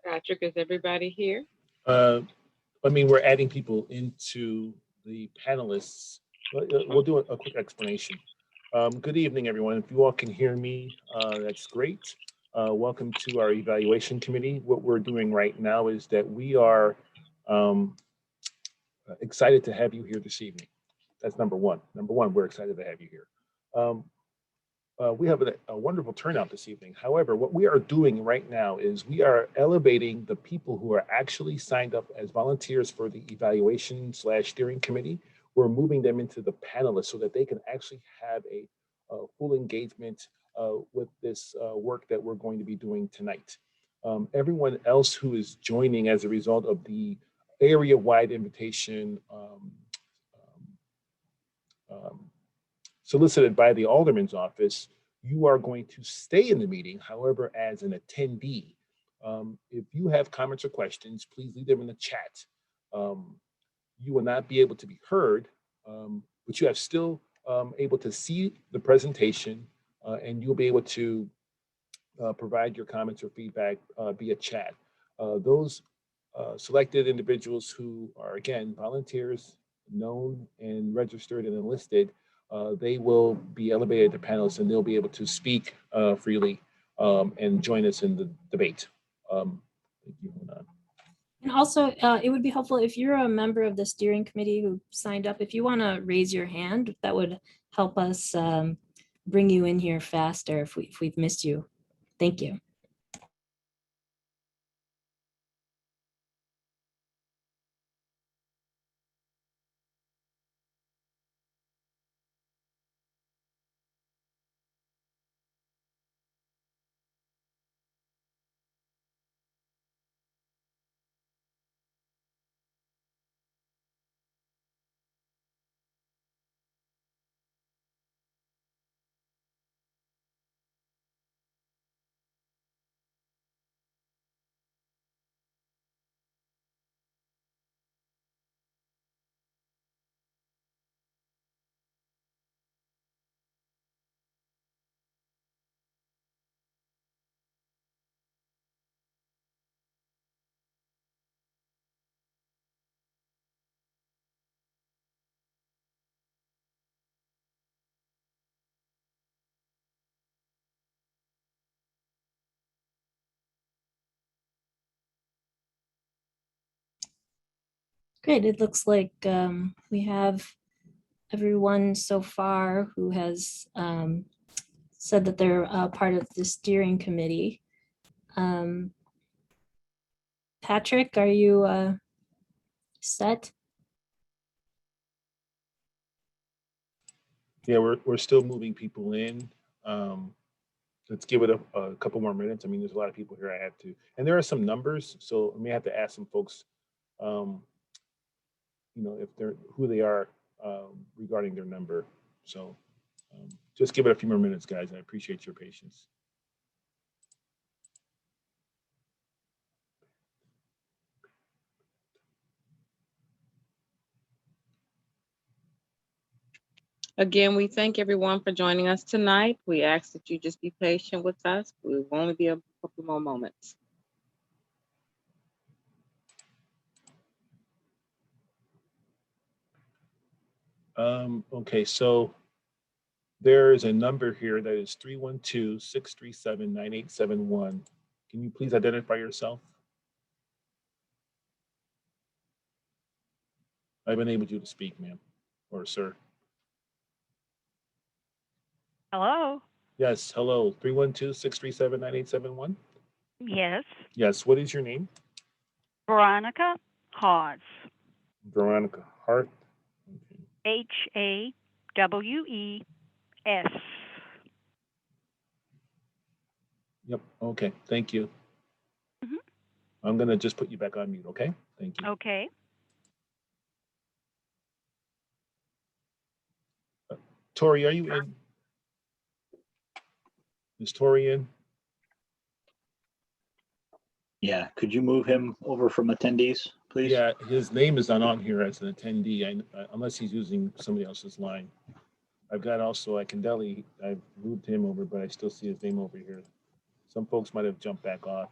Patrick, is everybody here? We're adding people into the panelists. We'll do a quick explanation. Good evening, everyone. If you all can hear me, that's great. Welcome to our evaluation committee. What we're doing right now is that we are excited to have you here this evening. That's number one. Number one, we're excited to have you here. We have a wonderful turnout this evening. However, what we are doing right now is we are elevating the people who are actually signed up as volunteers for the evaluation/steering committee. We're moving them into the panelists so that they can actually have a full engagement with this work that we're going to be doing tonight. Everyone else who is joining as a result of the area-wide invitation solicited by the Alderman's office, you are going to stay in the meeting, however, as an attendee. If you have comments or questions, please leave them in the chat. You will not be able to be heard, but you are still able to see the presentation, and you'll be able to provide your comments or feedback via chat. Those selected individuals who are, again, volunteers, known and registered and enlisted, they will be elevated to panelists and they'll be able to speak freely and join us in the debate. Thank you. And also, it would be helpful if you're a member of the steering committee who signed up, if you want to raise your hand, that would help us bring you in here faster if we've missed you. Thank you. Great. It looks like we have everyone so far who has said that they're part of the steering committee. Patrick, are you set? Yeah, we're still moving people in. Let's give it a couple more minutes. I mean, there's a lot of people here I have to, and there are some numbers, so I may have to ask some folks, if they're who they are regarding their number. So just give it a few more minutes, guys. I appreciate your patience. Again, we thank everyone for joining us tonight. We ask that you just be patient with us. We will only be a couple more moments. Okay, so there is a number here that is 312-637-9871. Can you please identify yourself? I've enabled you to speak, ma'am, or sir. Hello? Yes, hello, 312-637-9871? Yes. Yes, what is your name? Veronica Hawes. Veronica Hart. Hawees. Yep. Okay. Thank you. Mhm. I'm gonna just put you back on mute. Okay. Thank you. Okay. Tori, are you in? Is Tori in? Yeah, could you move him over from attendees, please? Yeah, his name is not on here as an attendee, unless he's using somebody else's line. I've got also I've moved him over, but I still see his name over here. Some folks might have jumped back off.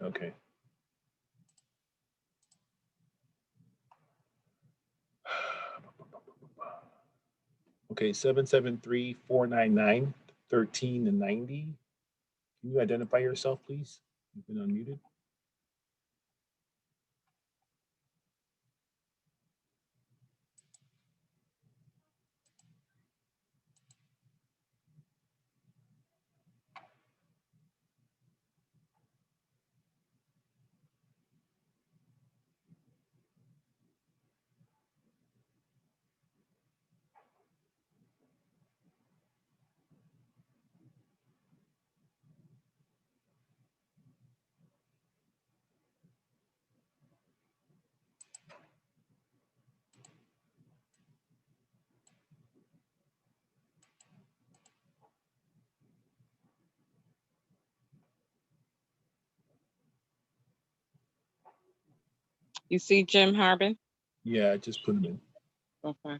Okay. Okay, 773-499-1390. Can you identify yourself, please? You've been unmuted. You see Jim Harbin? Yeah, I just put him in. Okay.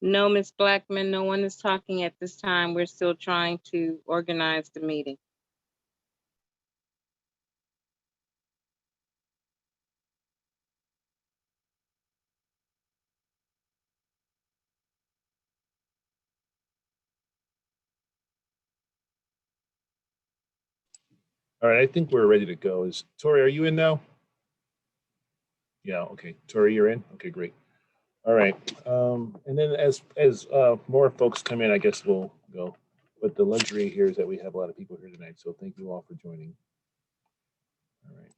No, Ms. Blackman, no one is talking at this time. We're still trying to organize the meeting. All right, I think we're ready to go. Is Tori, are you in now? Yeah, okay. Tori, you're in? Okay, great. All right. And then as more folks come in, I guess we'll go. But the luxury here is that we have a lot of people here tonight. So thank you all for joining. All right.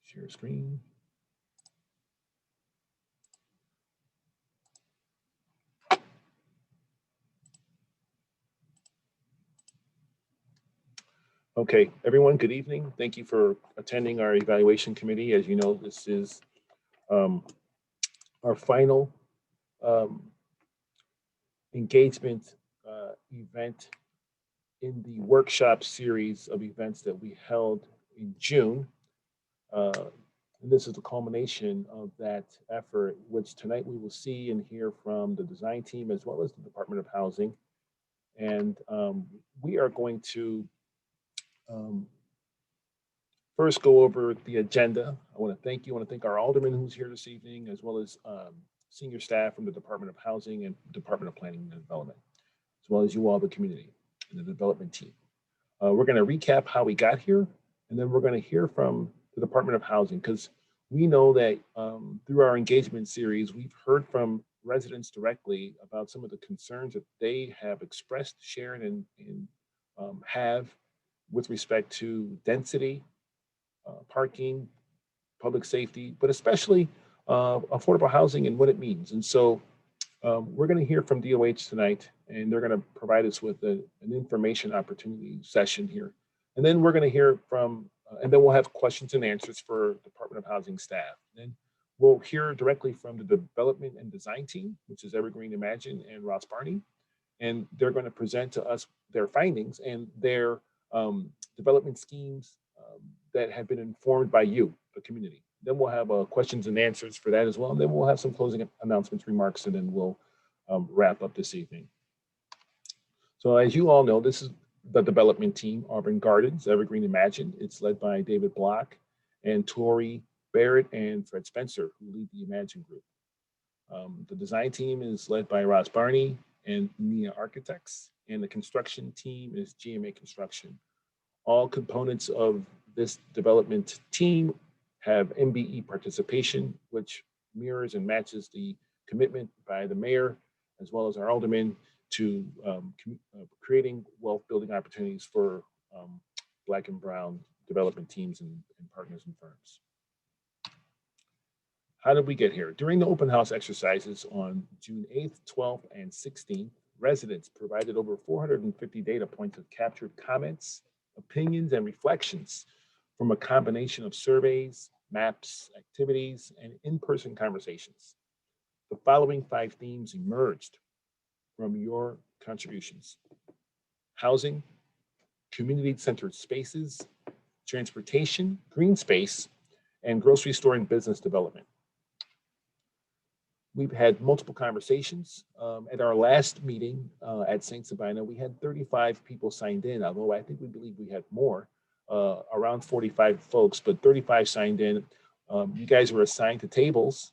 Share screen. Okay, everyone, good evening. Thank you for attending our evaluation committee. As you know, this is our final engagement event in the workshop series of events that we held in June. And this is the culmination of that effort, which tonight we will see and hear from the design team as well as the Department of Housing. And we are going to first go over the agenda. I want to thank you. I want to thank our alderman who's here this evening, as well as senior staff from the Department of Housing and Department of Planning and Development, as well as you all, the community and the development team. We're going to recap how we got here, and then we're going to hear from the Department of Housing, because we know that through our engagement series, we've heard from residents directly about some of the concerns that they have expressed, shared, and have with respect to density, parking, public safety, but especially affordable housing and what it means. And so we're going to hear from DOH tonight, and they're going to provide us with an information opportunity session here. And then we're going to hear from, and then we'll have questions and answers for Department of Housing staff. Then we'll hear directly from the development and design team, which is Evergreen Imagine and Ross Barney. And they're going to present to us their findings and their development schemes that have been informed by you, the community. Then we'll have questions and answers for that as well. And then we'll have some closing announcements, remarks, and then we'll wrap up this evening. So as you all know, this is the development team, Auburn Gardens, Evergreen Imagine. It's led by David Block and Tori Barrett and Fred Spencer, who lead the Imagine group. The design team is led by Ross Barney and Nia Architects, and the construction team is GMA Construction. All components of this development team have MBE participation, which mirrors and matches the commitment by the mayor, as well as our aldermen, to creating wealth building opportunities for Black and Brown development teams and partners and firms. How did we get here? During the open house exercises on June 8th, 12th, and 16th, residents provided over 450 data points of captured comments, opinions, and reflections from a combination of surveys, maps, activities, and in-person conversations. The following 5 themes emerged from your contributions: housing, community-centered spaces, transportation, green space, and grocery store and business development. We've had multiple conversations. At our last meeting at St. Sabina, we had 35 people signed in, although I think we believe we had more, around 45 folks, but 35 signed in. You guys were assigned to tables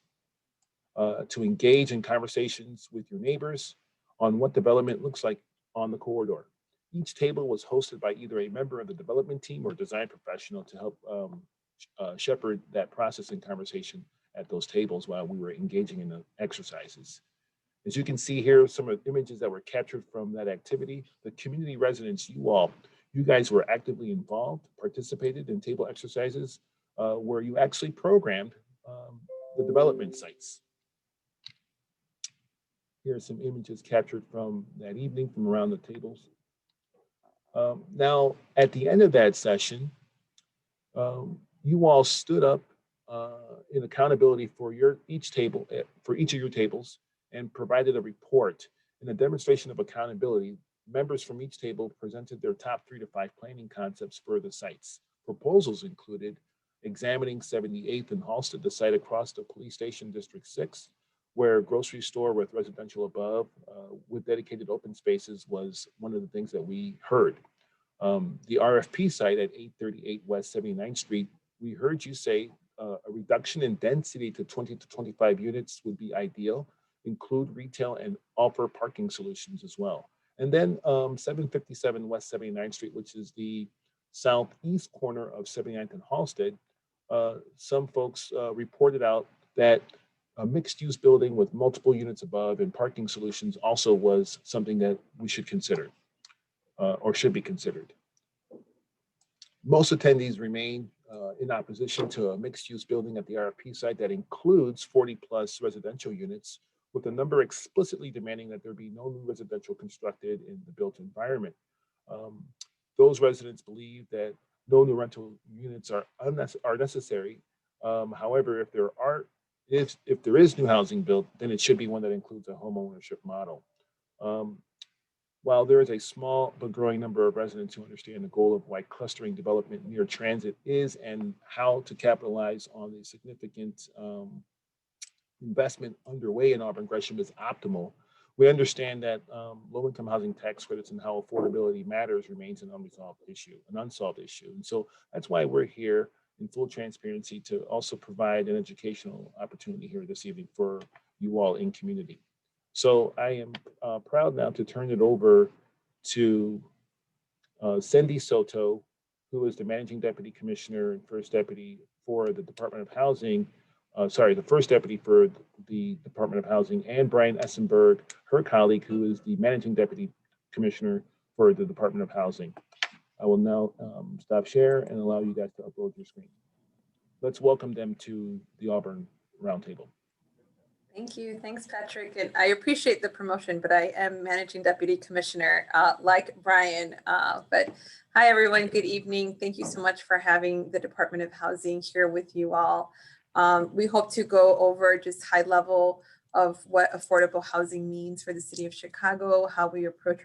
to engage in conversations with your neighbors on what development looks like on the corridor. Each table was hosted by either a member of the development team or design professional to help shepherd that process and conversation at those tables while we were engaging in the exercises. As you can see here, some of the images that were captured from that activity. The community residents, you guys were actively involved, participated in table exercises where you actually programmed the development sites. Here are some images captured from that evening from around the tables. Now, at the end of that session, you all stood up in accountability for each of your tables, and provided a report. In a demonstration of accountability, members from each table presented their top 3 to 5 planning concepts for the sites. Proposals included examining 78th and Halsted, the site across the police station, District 6, where grocery store with residential above with dedicated open spaces was one of the things that we heard. The RFP site at 838 West 79th Street, we heard you say a reduction in density to 20 to 25 units would be ideal, include retail and offer parking solutions as well. And then 757 West 79th Street, which is the southeast corner of 79th and Halsted. Some folks reported out that a mixed-use building with multiple units above and parking solutions also was something that we should consider or should be considered. Most attendees remain in opposition to a mixed-use building at the RFP site that includes 40+ residential units, with a number explicitly demanding that there be no new residential constructed in the built environment. Those residents believe that no new rental units are necessary. However, if there is new housing built, then it should be one that includes a home ownership model. While there is a small but growing number of residents who understand the goal of why clustering development near transit is and how to capitalize on the significant investment underway in Auburn Gresham is optimal, we understand that low-income housing tax credits and how affordability matters remains an unsolved issue. And so that's why we're here in full transparency to also provide an educational opportunity here this evening for you all in community. So I am proud now to turn it over to Cindy Soto, who is the Managing Deputy Commissioner and First Deputy for the Department of Housing, the First Deputy for the Department of Housing, and Brian Essenberg, her colleague, who is the Managing Deputy Commissioner for the Department of Housing. I will now stop share and allow you guys to upload your screen. Let's welcome them to the Auburn Roundtable. Thank you. Thanks, Patrick. And I appreciate the promotion, but I am Managing Deputy Commissioner like Brian. But hi, everyone. Good evening. Thank you so much for having the Department of Housing here with you all. We hope to go over just high level of what affordable housing means for the city of Chicago, how we approach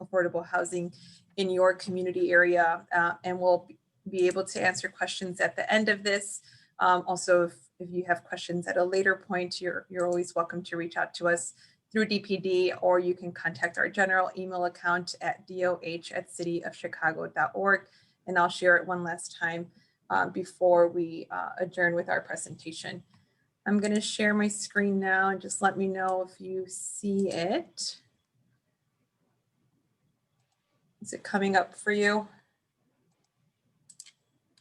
affordable housing in your community area, and we'll be able to answer questions at the end of this. Also, if you have questions at a later point, you're always welcome to reach out to us through DPD, or you can contact our general email account at doh@cityofchicago.org. And I'll share it one last time before we adjourn with our presentation. I'm going to share my screen now and just let me know if you see it. Is it coming up for you?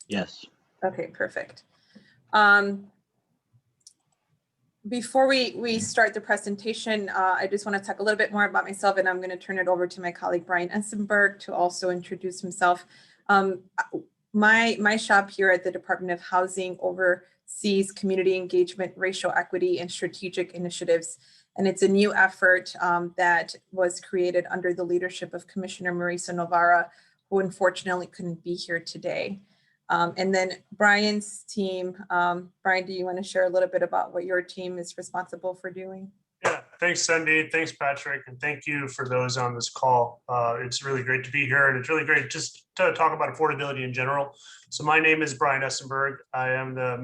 Yes. Okay, perfect. Before we start the presentation, I just want to talk a little bit more about myself, and I'm going to turn it over to my colleague Brian Essenberg to also introduce himself. My shop here at the Department of Housing oversees community engagement, racial equity, and strategic initiatives. And it's a new effort that was created under the leadership of Commissioner Marisa Novara, who unfortunately couldn't be here today. And then Brian's team. Brian, do you want to share a little bit about what your team is responsible for doing? Yeah, thanks, Cindy. Thanks, Patrick. And thank you for those on this call. It's really great to be here, and it's really great just to talk about affordability in general. So my name is Brian Essenberg. I am the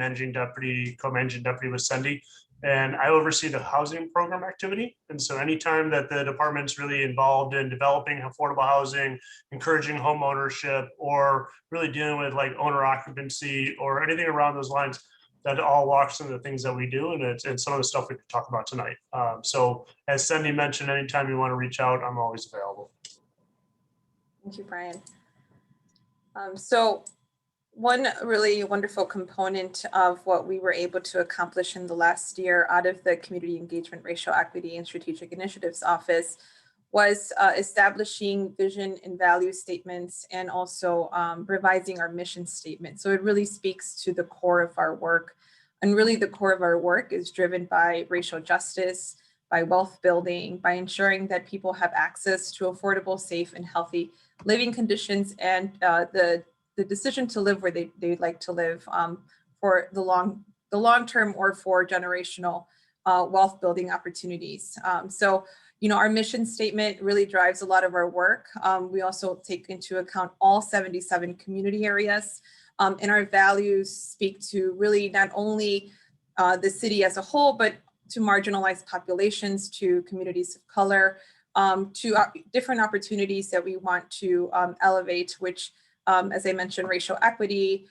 co-managing deputy with Cindy, and I oversee the housing program activity. And so anytime that the department's really involved in developing affordable housing, encouraging home ownership, or really dealing with like owner occupancy or anything around those lines, that all walks into the things that we do, and it's some of the stuff we could talk about tonight. So as Cindy mentioned, anytime you want to reach out, I'm always available. Thank you, Brian. So one really wonderful component of what we were able to accomplish in the last year out of the Community Engagement, Racial Equity, and Strategic Initiatives Office was establishing vision and value statements, and also revising our mission statement. So it really speaks to the core of our work. And really the core of our work is driven by racial justice, by wealth building, by ensuring that people have access to affordable, safe, and healthy living conditions, and the decision to live where they'd like to live for the long term or for generational wealth building opportunities. So, you know, our mission statement really drives a lot of our work. We also take into account all 77 community areas, and our values speak to really not only the city as a whole, but to marginalized populations, to communities of color, to different opportunities that we want to elevate, which, as I mentioned, racial equity,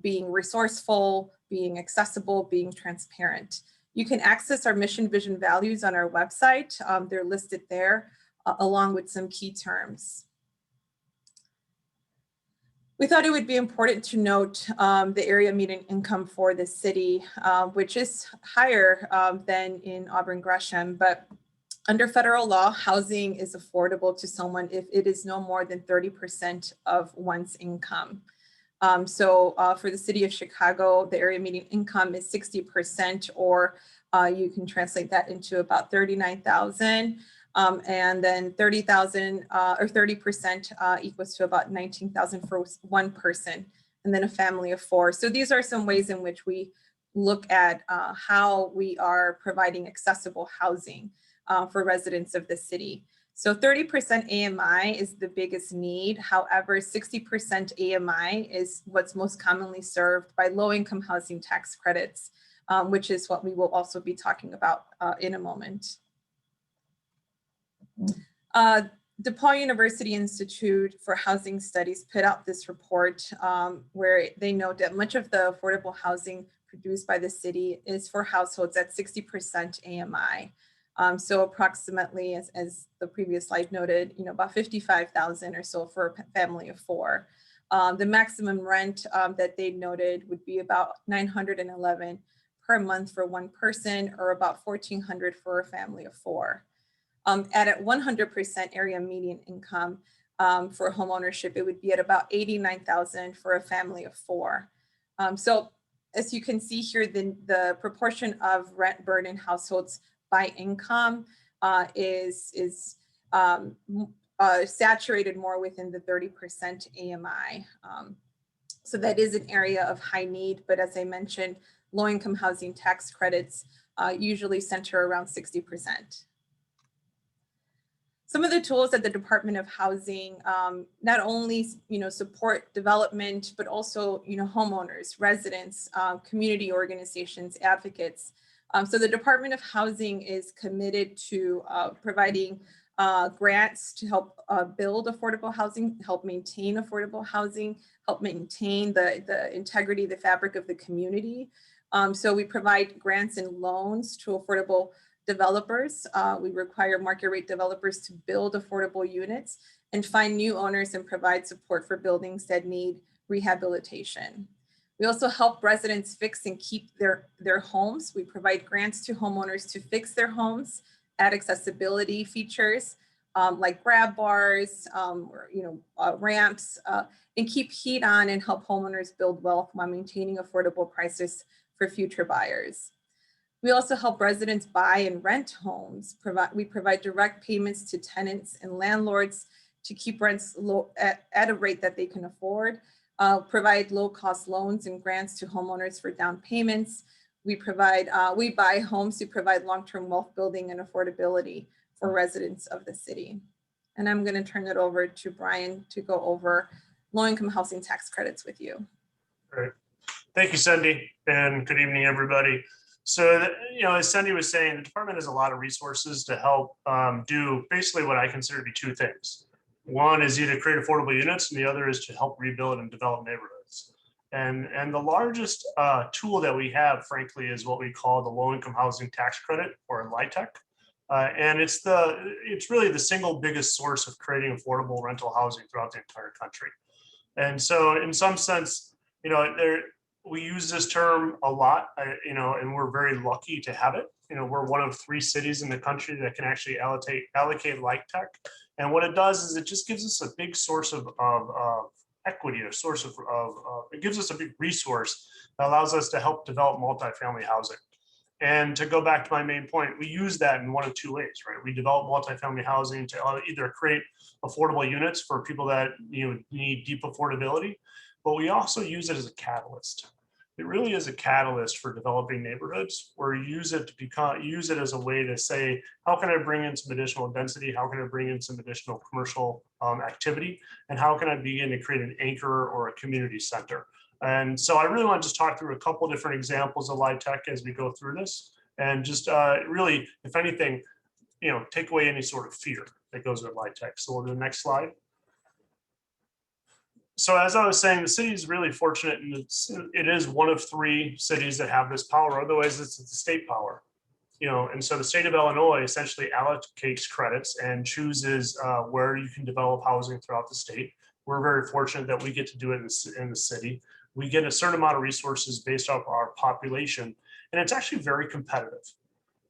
being resourceful, being accessible, being transparent. You can access our mission, vision, values on our website. They're listed there. along with some key terms. We thought it would be important to note the area median income for the city, which is higher than in Auburn Gresham, but under federal law, housing is affordable to someone if it is no more than 30% of one's income. So for the city of Chicago, the area median income is 60%, or you can translate that into about 39,000. And then 30,000 or 30% equals to about 19,000 for one person, and then a family of four. So these are some ways in which we look at how we are providing accessible housing for residents of the city. So 30% AMI is the biggest need. However, 60% AMI is what's most commonly served by low-income housing tax credits, which is what we will also be talking about in a moment. DePaul University Institute for Housing Studies put out this report where they note that much of the affordable housing produced by the city is for households at 60% AMI. So approximately, as the previous slide noted, about 55,000 or so for a family of four. The maximum rent that they noted would be about $911 per month for one person, or about $1,400 for a family of four. At 100% area median income for home ownership, it would be at about $89,000 for a family of four. So as you can see here, the proportion of rent burden households by income is saturated more within the 30% AMI. So that is an area of high need, but as I mentioned, low-income housing tax credits usually center around 60%. Some of the tools that the Department of Housing not only support development, but also homeowners, residents, community organizations, advocates. So the Department of Housing is committed to providing grants to help build affordable housing, help maintain affordable housing, help maintain the integrity, the fabric of the community. So we provide grants and loans to affordable developers. We require market rate developers to build affordable units and find new owners and provide support for buildings that need rehabilitation. We also help residents fix and keep their homes. We provide grants to homeowners to fix their homes, add accessibility features like grab bars, ramps, and keep heat on and help homeowners build wealth while maintaining affordable prices for future buyers. We also help residents buy and rent homes. We provide direct payments to tenants and landlords to keep rents low at a rate that they can afford. Provide low-cost loans and grants to homeowners for down payments. We buy homes to provide long-term wealth building and affordability for residents of the city. And I'm going to turn it over to Brian to go over low-income housing tax credits with you. Great. Thank you, Cindy, and good evening, everybody. So, as Cindy was saying, the department has a lot of resources to help do basically what I consider to be two things. One is either create affordable units, and the other is to help rebuild and develop neighborhoods. And the largest tool that we have, frankly, is what we call the low-income housing tax credit, or LIHTC. And it's really the single biggest source of creating affordable rental housing throughout the entire country. And so, in some sense, we use this term a lot, and we're very lucky to have it. We're one of 3 cities in the country that can actually allocate LIHTC. And what it does is it just gives us a big source of equity, a source of it gives us a big resource that allows us to help develop multifamily housing. And to go back to my main point, we use that in one of 2 ways, right? We develop multifamily housing to either create affordable units for people that need deep affordability, but we also use it as a catalyst. It really is a catalyst for developing neighborhoods, where you use it as a way to say, how can I bring in some additional density? How can I bring in some additional commercial activity? And how can I begin to create an anchor or a community center? And so I really want to just talk through a couple different examples of LIHTC as we go through this, and just really, if anything, take away any sort of fear that goes with LIHTC. So we'll do the next slide. So as I was saying, the city is really fortunate, and it is one of 3 cities that have this power. Otherwise, it's the state power. and so the state of Illinois essentially allocates credits and chooses where you can develop housing throughout the state. We're very fortunate that we get to do it in the city. We get a certain amount of resources based off our population, and it's actually very competitive.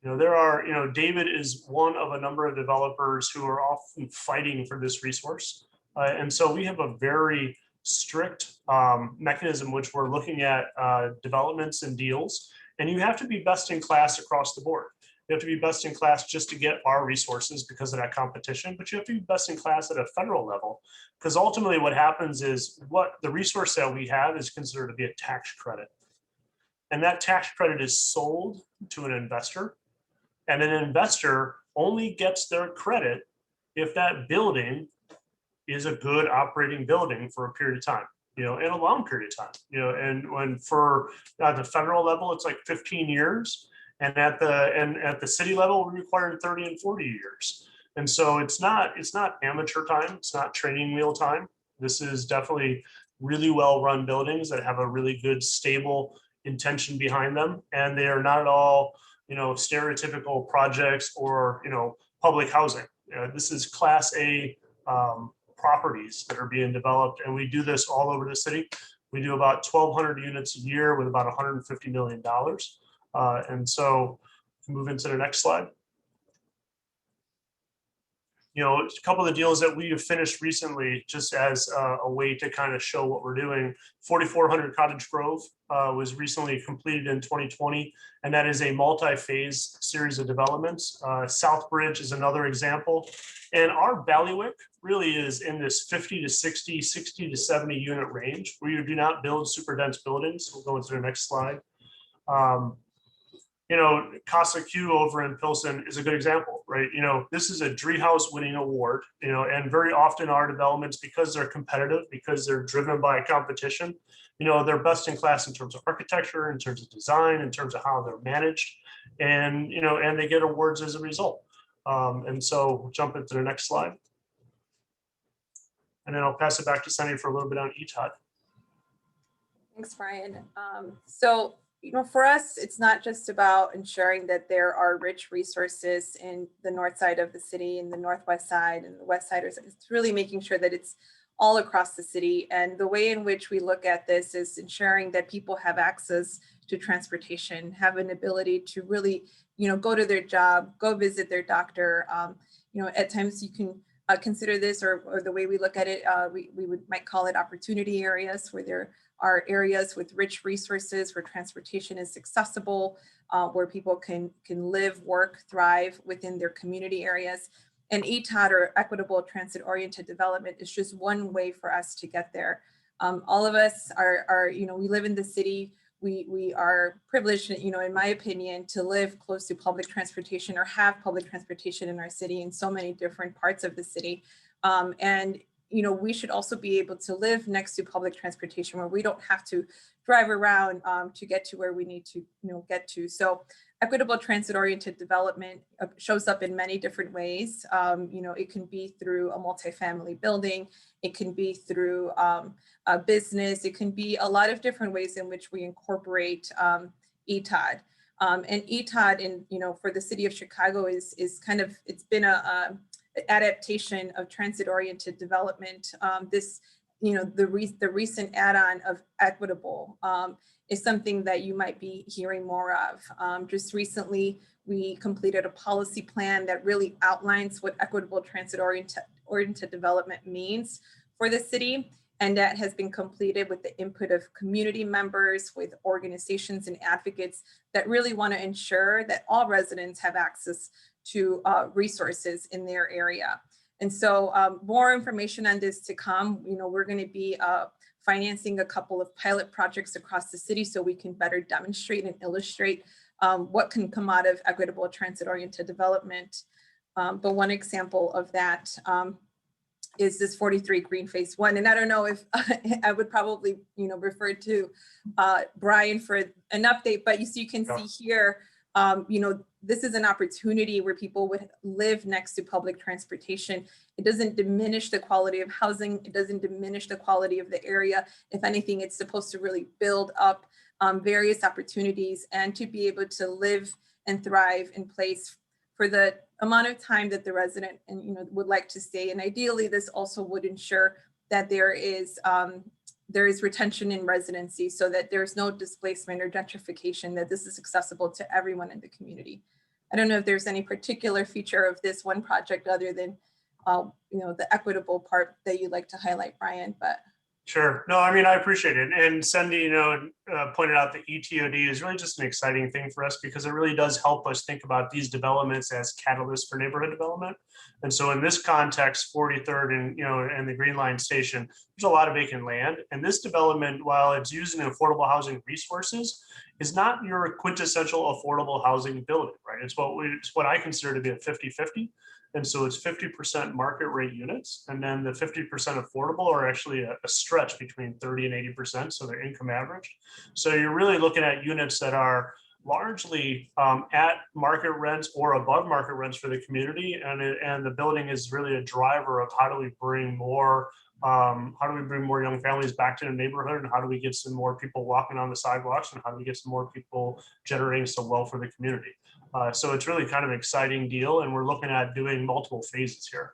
There are, David is one of a number of developers who are often fighting for this resource. And so we have a very strict mechanism which we're looking at developments and deals. And you have to be best in class across the board. You have to be best in class just to get our resources because of that competition, but you have to be best in class at a federal level, because ultimately what happens is what the resource that we have is considered to be a tax credit. And that tax credit is sold to an investor, and an investor only gets their credit if that building is a good operating building for a period of time, in a long period of time, and when for at the federal level, it's like 15 years. And at the city level, we require 30 and 40 years. And so it's not amateur time. It's not training wheel time. This is definitely really well-run buildings that have a really good, stable intention behind them. And they are not at all, stereotypical projects or, public housing. This is Class A properties that are being developed. And we do this all over the city. We do about 1,200 units a year with about $150 million. And so move into the next slide. A couple of the deals that we have finished recently, just as a way to kind of show what we're doing. 4400 Cottage Grove was recently completed in 2020, and that is a multi-phase series of developments. Southbridge is another example. And our bailiwick really is in this 50 to 60, 60 to 70 unit range. We do not build super dense buildings. We'll go into the next slide. Casa Q over in Pilsen is a good example, right? This is a Driehaus winning award, and very often our developments, because they're competitive, because they're driven by competition, they're best in class in terms of architecture, in terms of design, in terms of how they're managed, and, and they get awards as a result. And so we'll jump into the next slide. And then I'll pass it back to Sunny for a little bit on ETOD. Thanks, Brian. So, for us, it's not just about ensuring that there are rich resources in the north side of the city and the northwest side and the west side. It's really making sure that it's all across the city. And the way in which we look at this is ensuring that people have access to transportation, have an ability to really, go to their job, go visit their doctor. At times you can consider this, or the way we look at it, we might call it opportunity areas, where there are areas with rich resources, where transportation is accessible, where people can live, work, thrive within their community areas. And ETOD, or equitable transit-oriented development, is just one way for us to get there. All of us are we live in the city. We are privileged, in my opinion, to live close to public transportation or have public transportation in our city in so many different parts of the city. And we should also be able to live next to public transportation where we don't have to drive around to get to where we need to get to. So equitable transit-oriented development shows up in many different ways. It can be through a multifamily building. It can be through a business. It can be a lot of different ways in which we incorporate ETOD. And ETOD, for the city of Chicago is kind of, it's been a adaptation of transit-oriented development. The recent add-on of equitable is something that you might be hearing more of. Just recently, we completed a policy plan that really outlines what equitable transit-oriented development means for the city. And that has been completed with the input of community members, with organizations and advocates that really want to ensure that all residents have access to resources in their area. And so more information on this to come. We're going to be financing a couple of pilot projects across the city so we can better demonstrate and illustrate what can come out of equitable transit-oriented development. But one example of that is this 43 Green Phase 1. And I don't know if I would probably, refer to Brian for an update, but you can see here, this is an opportunity where people would live next to public transportation. It doesn't diminish the quality of housing. It doesn't diminish the quality of the area. If anything, it's supposed to really build up various opportunities and to be able to live and thrive in place for the amount of time that the resident and would like to stay. And ideally, this also would ensure that there is retention in residency so that there's no displacement or gentrification, that this is accessible to everyone in the community. I don't know if there's any particular feature of this one project other than the equitable part that you'd like to highlight, Brian, but. Sure. No, I mean, I appreciate it. And Cindy, pointed out that ETOD is really just an exciting thing for us because it really does help us think about these developments as catalysts for neighborhood development. And so in this context, 43rd and the Green Line Station, there's a lot of vacant land. And this development, while it's using affordable housing resources, is not your quintessential affordable housing building, right? It's what I consider to be a 50-50. And so it's 50% market rate units, and then the 50% affordable are actually a stretch between 30 and 80%, so they're income average. So you're really looking at units that are largely at market rents or above market rents for the community, and the building is really a driver of how do we bring more young families back to the neighborhood, and how do we get some more people walking on the sidewalks, and how do we get some more people generating some wealth for the community. So it's really kind of an exciting deal, and we're looking at doing multiple phases here.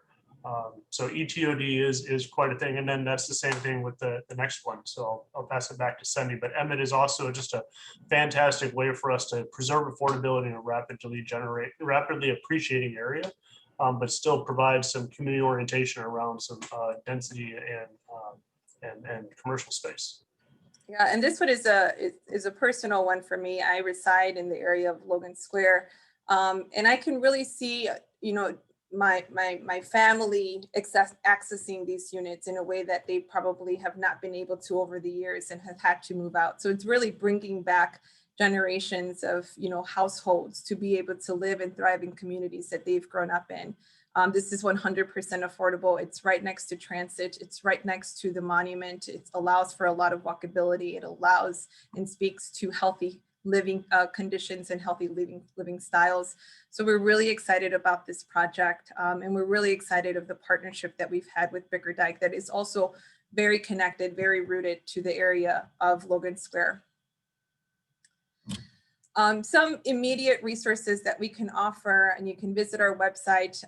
So ETOD is quite a thing, and then that's the same thing with the next one. So I'll pass it back to Cindy. But Emmett is also just a fantastic way for us to preserve affordability in a rapidly appreciating area, but still provide some community orientation around some density and commercial space. Yeah, and this one is a personal one for me. I reside in the area of Logan Square, and I can really see, my family accessing these units in a way that they probably have not been able to over the years and have had to move out. So it's really bringing back generations of households to be able to live and thrive in communities that they've grown up in. This is 100% affordable. It's right next to transit. It's right next to the monument. It allows for a lot of walkability. It allows and speaks to healthy living conditions and healthy living styles. So we're really excited about this project. And we're really excited of the partnership that we've had with Bickerdike that is also very connected, very rooted to the area of Logan Square. Some immediate resources that we can offer, and you can visit our website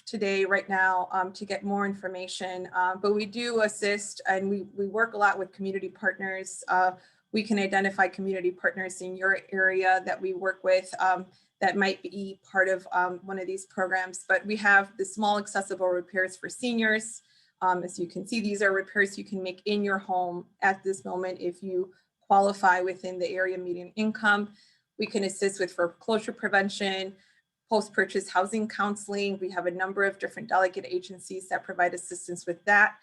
today, right now, to get more information. But we do assist, and we work a lot with community partners. We can identify community partners in your area that we work with that might be part of one of these programs. But we have the small accessible repairs for seniors. As you can see, these are repairs you can make in your home at this moment if you qualify within the area median income. We can assist with foreclosure prevention, post-purchase housing counseling. We have a number of different delegate agencies that provide assistance with that.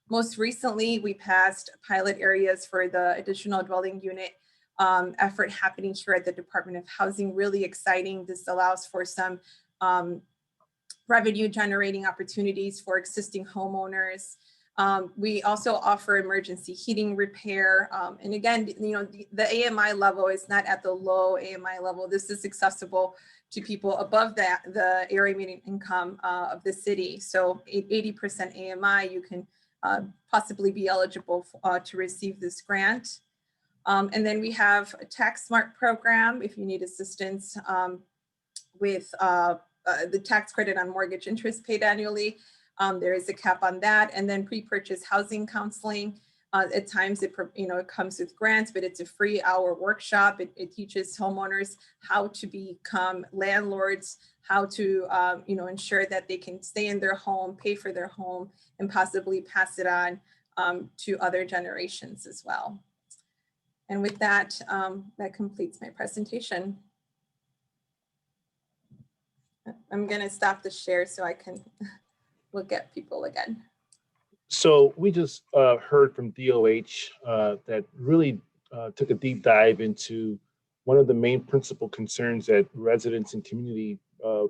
Most recently, we passed pilot areas for the additional dwelling unit effort happening here at the Department of Housing. Really exciting. This allows for some revenue generating opportunities for existing homeowners. We also offer emergency heating repair. And again, the AMI level is not at the low AMI level. This is accessible to people above the area median income of the city. So 80% AMI, you can possibly be eligible to receive this grant. And then we have a Tax Smart program if you need assistance with the tax credit on mortgage interest paid annually. There is a cap on that. And then pre-purchase housing counseling. At times it comes with grants, but it's a free hour workshop. It teaches homeowners how to become landlords, how to ensure that they can stay in their home, pay for their home, and possibly pass it on to other generations as well. And with that, that completes my presentation. I'm going to stop the share so I can look at people again. So we just heard from DOH that really took a deep dive into one of the main principal concerns that residents and community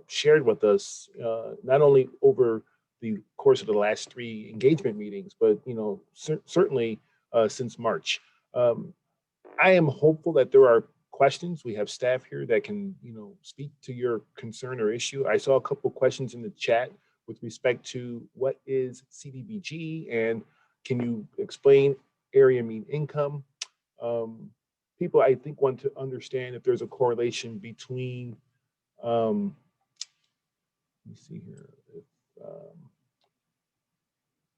shared with us, not only over the course of the last 3 engagement meetings, but certainly since March. I am hopeful that there are questions. We have staff here that can speak to your concern or issue. I saw a couple of questions in the chat with respect to what is CDBG and can you explain area mean income? people, I think, want to understand if there's a correlation between, let me see here,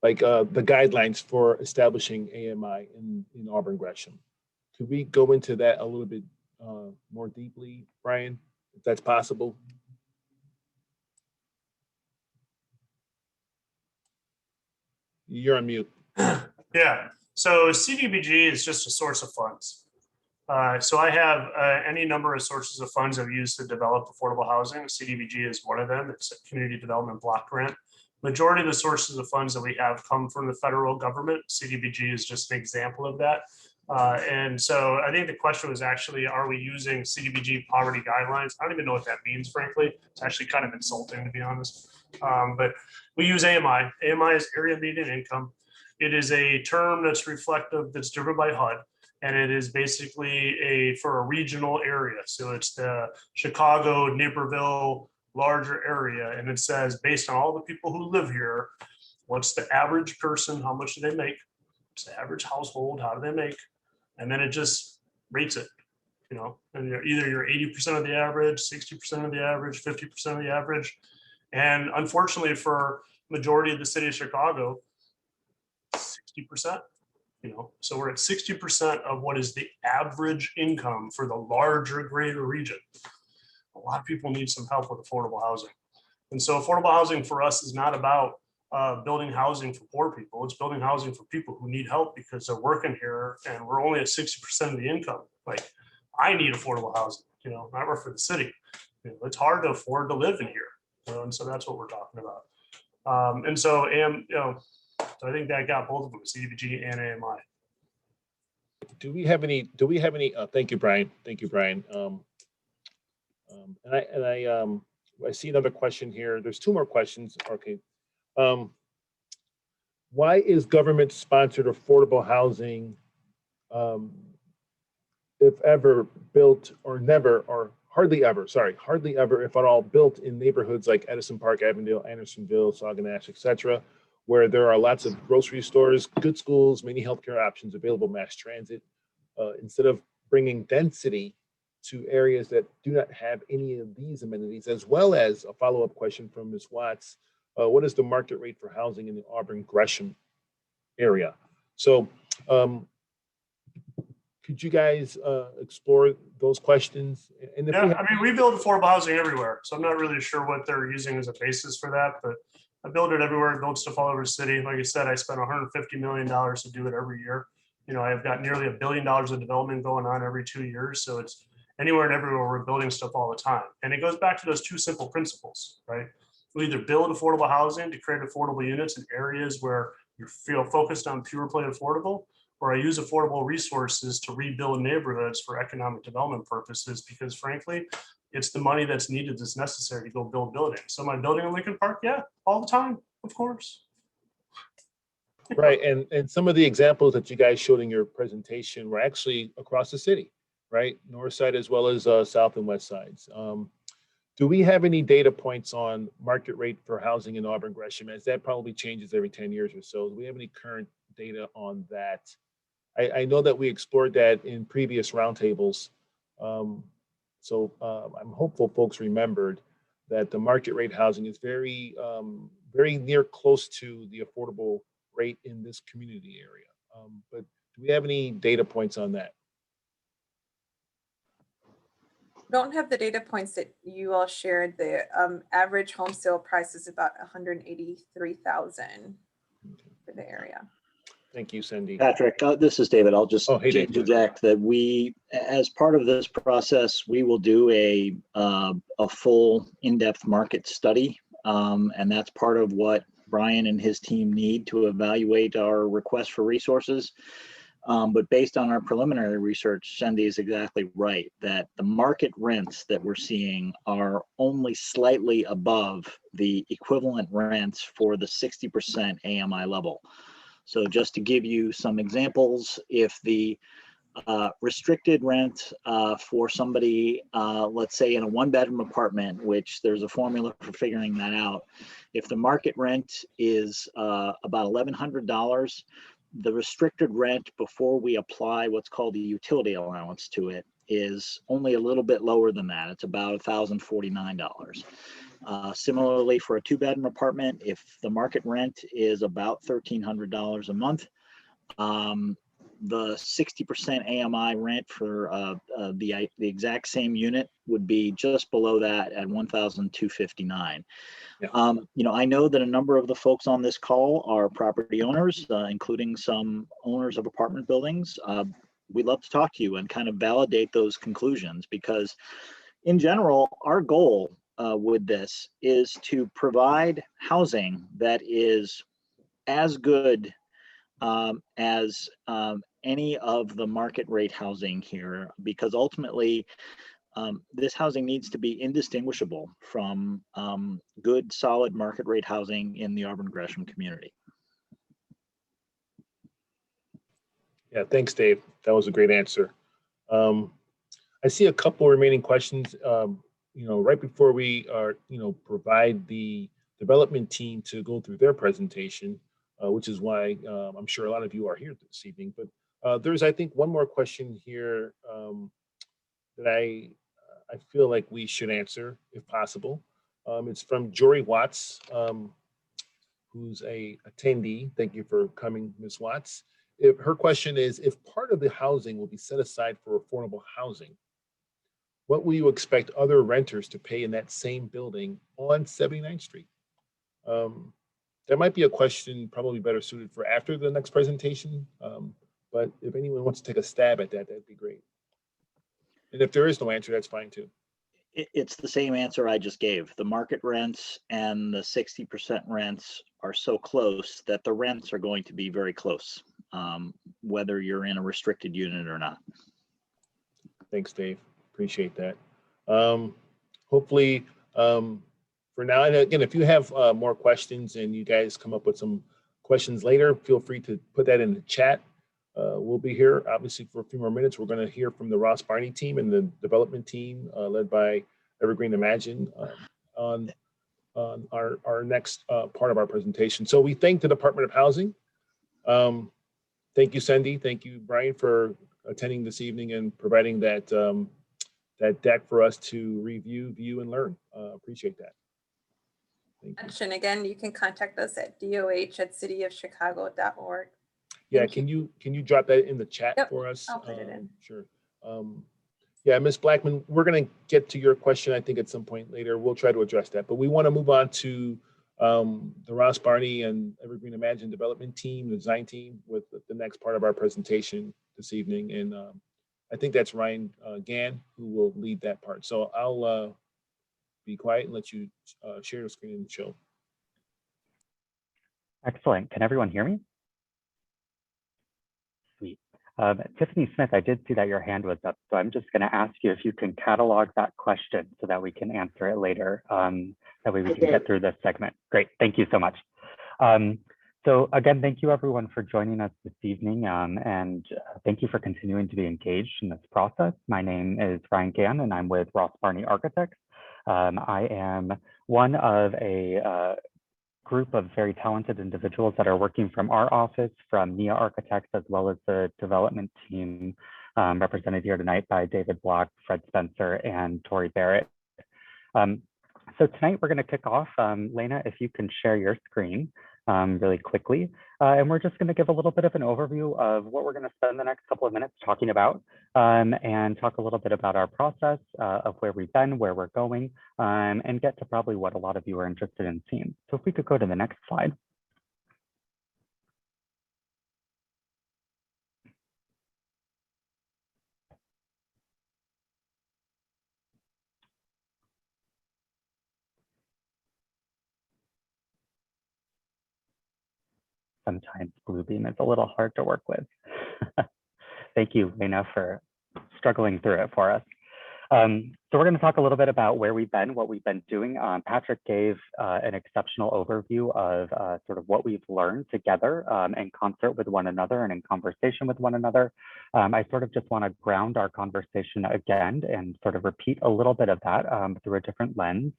the guidelines for establishing AMI in Auburn Gresham. Could we go into that a little bit more deeply, Brian, if that's possible? You're on mute. Yeah, so CDBG is just a source of funds. So I have any number of sources of funds I've used to develop affordable housing. CDBG is one of them. It's a community development block grant. Majority of the sources of funds that we have come from the federal government. CDBG is just an example of that. And so I think the question was actually, are we using CDBG poverty guidelines? I don't even know what that means, frankly. It's actually kind of insulting, to be honest. But we use AMI. AMI is area median income. It is a term that's reflective, that's driven by HUD. And it is basically for a regional area. So it's the Chicago, Naperville, larger area. And it says, based on all the people who live here, what's the average person, how much do they make? What's the average household, how do they make? And then it just rates it, you know, and you're 80% of the average, 60% of the average, 50% of the average. And unfortunately for majority of the city of Chicago, 60%. You know, so we're at 60% of what is the average income for the larger, greater region. A lot of people need some help with affordable housing. And so affordable housing for us is not about building housing for poor people. It's building housing for people who need help because they're working here and we're only at 60% of the income. Like, I need affordable housing, you know, I work for the city. You know, it's hard to afford to live in here. You know, and so that's what we're talking about. And so, so I think that got both of them, CDBG and AMI. Do we have any, thank you, Brian. Thank you, Brian. I see another question here. There's two more questions. Okay. Why is government sponsored affordable housing, if ever built or never, or hardly ever, if at all, built in neighborhoods like Edison Park, Avondale, Andersonville, Saguenash, etc., where there are lots of grocery stores, good schools, many healthcare options, available mass transit, instead of bringing density to areas that do not have any of these amenities? As well as a follow-up question from Ms. Watts, what is the market rate for housing in the Auburn Gresham area? So could you guys explore those questions? And if yeah, I mean, we build affordable housing everywhere, so I'm not really sure what they're using as a basis for that, but I build it everywhere. I build stuff all over the city. Like I said, I spend $150 million to do it every year. You know, I've got nearly $1 billion of development going on every 2 years. So it's anywhere and everywhere we're building stuff all the time. And it goes back to those two simple principles, right? We either build affordable housing to create affordable units in areas where you feel focused on pure play affordable, or I use affordable resources to rebuild neighborhoods for economic development purposes, because frankly, it's the money that's needed, that's necessary to go build buildings. So am I building in Lincoln Park? Yeah, all the time, of course. Right, and some of the examples that you guys showed in your presentation were actually across the city, right? North side as well as south and west sides. Do we have any data points on market rate for housing in Auburn Gresham, as that probably changes every 10 years or so? Do we have any current data on that? I know that we explored that in previous roundtables. So I'm hopeful folks remembered that the market rate housing is very, very near close to the affordable rate in this community area. But do we have any data points on that? Don't have the data points that you all shared. The average home sale price is about $183,000 for the area. Thank you, Cindy. Patrick, this is David. I'll just hey, David. interject that we, as part of this process, we will do a full in-depth market study. And that's part of what Brian and his team need to evaluate our request for resources. But based on our preliminary research, Cindy is exactly right, that the market rents that we're seeing are only slightly above the equivalent rents for the 60% AMI level. So just to give you some examples, if the restricted rent for somebody, let's say in a one-bedroom apartment, which there's a formula for figuring that out, if the market rent is about $1,100, the restricted rent before we apply what's called the utility allowance to it is only a little bit lower than that. It's about $1,049. Similarly, for a 2-bedroom apartment, if the market rent is about $1,300 a month, the 60% AMI rent for the exact same unit would be just below that at $1,259. Yeah. You know, I know that a number of the folks on this call are property owners, including some owners of apartment buildings. We'd love to talk to you and kind of validate those conclusions, because in general, our goal with this is to provide housing that is as good as any of the market rate housing here, because ultimately this housing needs to be indistinguishable from good, solid market rate housing in the Auburn Gresham community. Yeah, thanks, Dave. That was a great answer. I see a couple remaining questions. You know, right before we are, provide the development team to go through their presentation, which is why I'm sure a lot of you are here this evening. But there's, I think, one more question here that I feel like we should answer, if possible. It's from Jory Watts, who's a attendee. Thank you for coming, Ms. Watts. Her question is, if part of the housing will be set aside for affordable housing, what will you expect other renters to pay in that same building on 79th Street? That might be a question probably better suited for after the next presentation. But if anyone wants to take a stab at that, that'd be great. And if there is no answer, that's fine too. It's the same answer I just gave. The market rents and the 60% rents are so close that the rents are going to be very close, whether you're in a restricted unit or not. Thanks, Dave. Appreciate that. Hopefully, for now, and again, if you have more questions and you guys come up with some questions later, feel free to put that in the chat. We'll be here, obviously, for a few more minutes. We're going to hear from the Ross Barney team and the development team led by Evergreen Imagine on our next part of our presentation. So we thank the Department of Housing. Thank you, Cindy. Thank you, Brian, for attending this evening and providing that that deck for us to review, view, and learn. Appreciate that. Thank you. And again, you can contact us at doh@cityofchicago.org. Yeah, can you drop that in the chat for us? I'll put it in. Sure. Yeah, Ms. Blackman, we're going to get to your question, I think, at some point later. We'll try to address that. But we want to move on to the Ross Barney and Evergreen Imagine development team, the design team, with the next part of our presentation this evening. And I think that's Ryan Gann who will lead that part. So I'll be quiet and let you share your screen and show. Excellent. Can everyone hear me? Sweet. Tiffany Smith, I did see that your hand was up, so I'm just going to ask you if you can catalog that question so that we can answer it later. That way we can get through this segment. Great. Thank you so much. So again, thank you everyone for joining us this evening, and thank you for continuing to be engaged in this process. My name is Ryan Gann, and I'm with Ross Barney Architects. I am one of a group of very talented individuals that are working from our office, from NIA Architects, as well as the development team represented here tonight by David Block, Fred Spencer, and Tori Barrett. So tonight we're going to kick off. Lena, if you can share your screen really quickly. And we're just going to give a little bit of an overview of what we're going to spend the next couple of minutes talking about, and talk a little bit about our process of where we've been, where we're going, and get to probably what a lot of you are interested in seeing. So if we could go to the next slide. Sometimes Bluebeam is a little hard to work with. Thank you, Lena, for struggling through it for us. So we're going to talk a little bit about where we've been, what we've been doing. Patrick gave an exceptional overview of sort of what we've learned together in concert with one another and in conversation with one another. I sort of just want to ground our conversation again and sort of repeat a little bit of that through a different lens.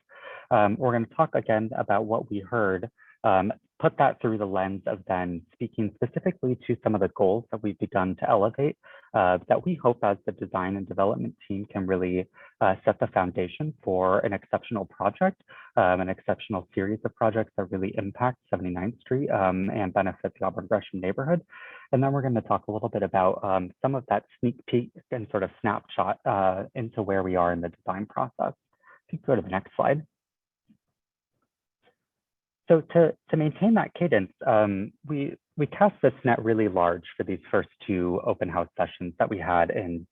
We're going to talk again about what we heard put that through the lens of then speaking specifically to some of the goals that we've begun to elevate that we hope as the design and development team can really set the foundation for an exceptional project, an exceptional series of projects that really impact 79th Street and benefit the Auburn Gresham neighborhood. And then we're going to talk a little bit about some of that sneak peek and sort of snapshot into where we are in the design process. If you go to the next slide. So to maintain that cadence, we cast this net really large for these first two open house sessions that we had in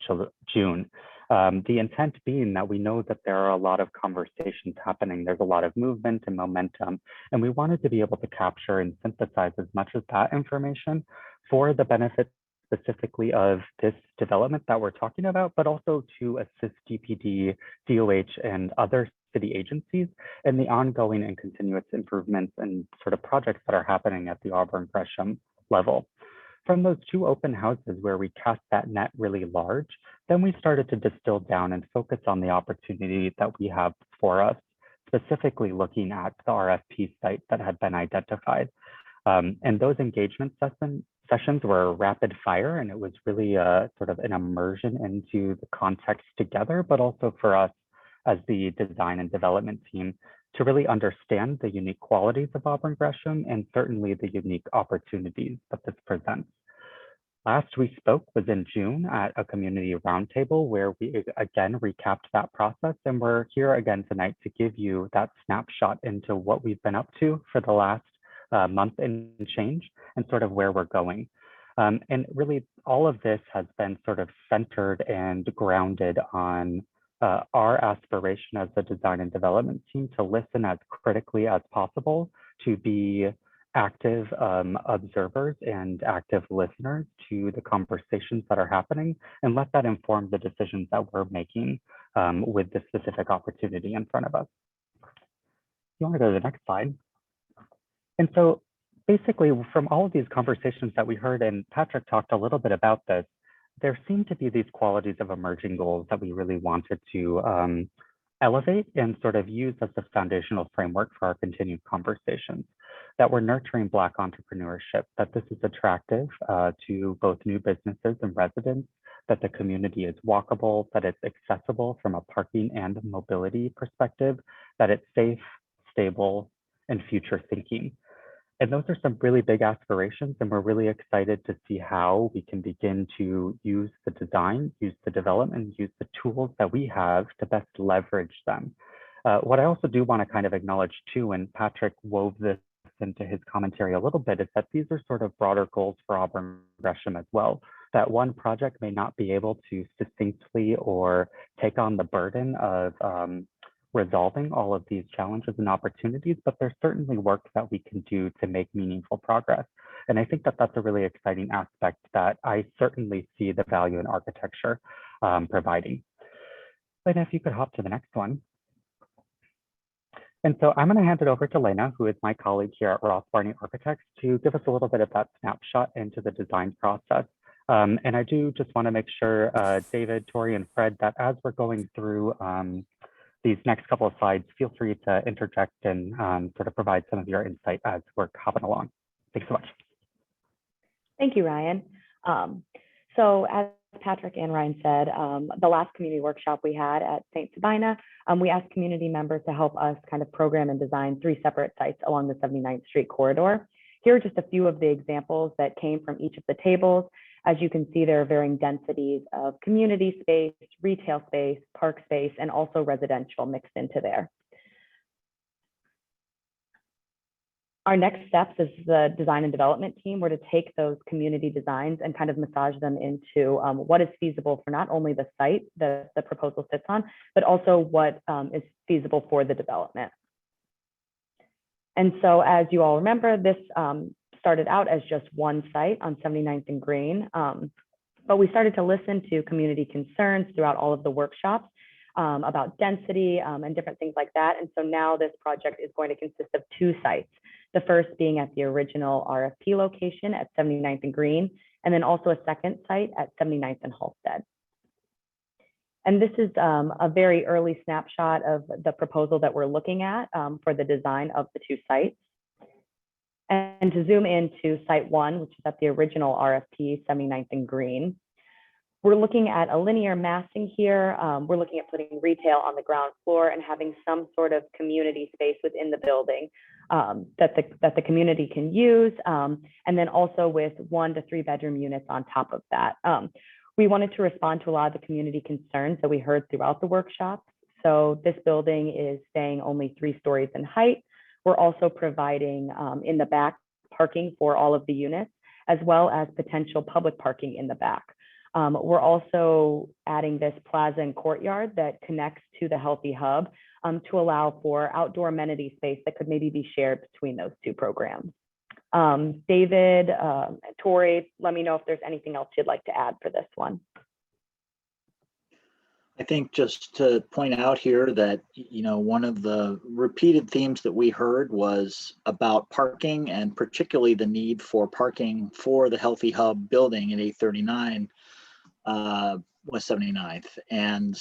June. The intent being that we know that there are a lot of conversations happening. There's a lot of movement and momentum, and we wanted to be able to capture and synthesize as much of that information for the benefit specifically of this development that we're talking about, but also to assist DPD, DOH, and other city agencies in the ongoing and continuous improvements and sort of projects that are happening at the Auburn Gresham level. From those two open houses where we cast that net really large, then we started to distill down and focus on the opportunity that we have for us, specifically looking at the RFP site that had been identified. And those engagement sessions were rapid fire, and it was really sort of an immersion into the context together, but also for us as the design and development team to really understand the unique qualities of Auburn Gresham and certainly the unique opportunities that this presents. Last we spoke was in June at a community roundtable where we again recapped that process, and we're here again tonight to give you that snapshot into what we've been up to for the last month and change and sort of where we're going. And really all of this has been sort of centered and grounded on our aspiration as the design and development team to listen as critically as possible, to be active observers and active listeners to the conversations that are happening, and let that inform the decisions that we're making with the specific opportunity in front of us. You want to go to the next slide? And so basically from all of these conversations that we heard, and Patrick talked a little bit about this, there seem to be these qualities of emerging goals that we really wanted to elevate and sort of use as the foundational framework for our continued conversations. That we're nurturing Black entrepreneurship, that this is attractive to both new businesses and residents, that the community is walkable, that it's accessible from a parking and mobility perspective, that it's safe, stable, and future thinking. And those are some really big aspirations, and we're really excited to see how we can begin to use the design, use the development, use the tools that we have to best leverage them. What I also do want to kind of acknowledge too, and Patrick wove this into his commentary a little bit, is that these are sort of broader goals for Auburn Gresham as well. That one project may not be able to succinctly or take on the burden of resolving all of these challenges and opportunities, but there's certainly work that we can do to make meaningful progress. And I think that that's a really exciting aspect that I certainly see the value in architecture providing. Lena, if you could hop to the next one. And so I'm going to hand it over to Lena, who is my colleague here at Ross Barney Architects, to give us a little bit of that snapshot into the design process. And I do just want to make sure, David, Tori, and Fred, that as we're going through these next couple of slides, feel free to interject and sort of provide some of your insight as we're hopping along. Thanks so much. Thank you, Ryan. So as Patrick and Ryan said, the last community workshop we had at St. Sabina, we asked community members to help us kind of program and design 3 separate sites along the 79th Street corridor. Here are just a few of the examples that came from each of the tables. As you can see, there are varying densities of community space, retail space, park space, and also residential mixed into there. Our next steps as the design and development team were to take those community designs and kind of massage them into what is feasible for not only the site that the proposal sits on, but also what is feasible for the development. And so as you all remember, this started out as just one site on 79th and Green, but we started to listen to community concerns throughout all of the workshops about density and different things like that. And so now this project is going to consist of 2 sites. The first being at the original RFP location at 79th and Green, and then also a second site at 79th and Halstead. And this is a very early snapshot of the proposal that we're looking at for the design of the 2 sites. And to zoom into site 1, which is at the original RFP, 79th and Green, we're looking at a linear massing here. We're looking at putting retail on the ground floor and having some sort of community space within the building that the community can use, and then also with 1 to 3 bedroom units on top of that. We wanted to respond to a lot of the community concerns that we heard throughout the workshop. So this building is staying only 3 stories in height. We're also providing in the back parking for all of the units, as well as potential public parking in the back. We're also adding this plaza and courtyard that connects to the Healthy Hub to allow for outdoor amenity space that could maybe be shared between those 2 programs. David, Tori, let me know if there's anything else you'd like to add for this one. I think just to point out here that, you know, one of the repeated themes that we heard was about parking, and particularly the need for parking for the Healthy Hub building at 839 West 79th. And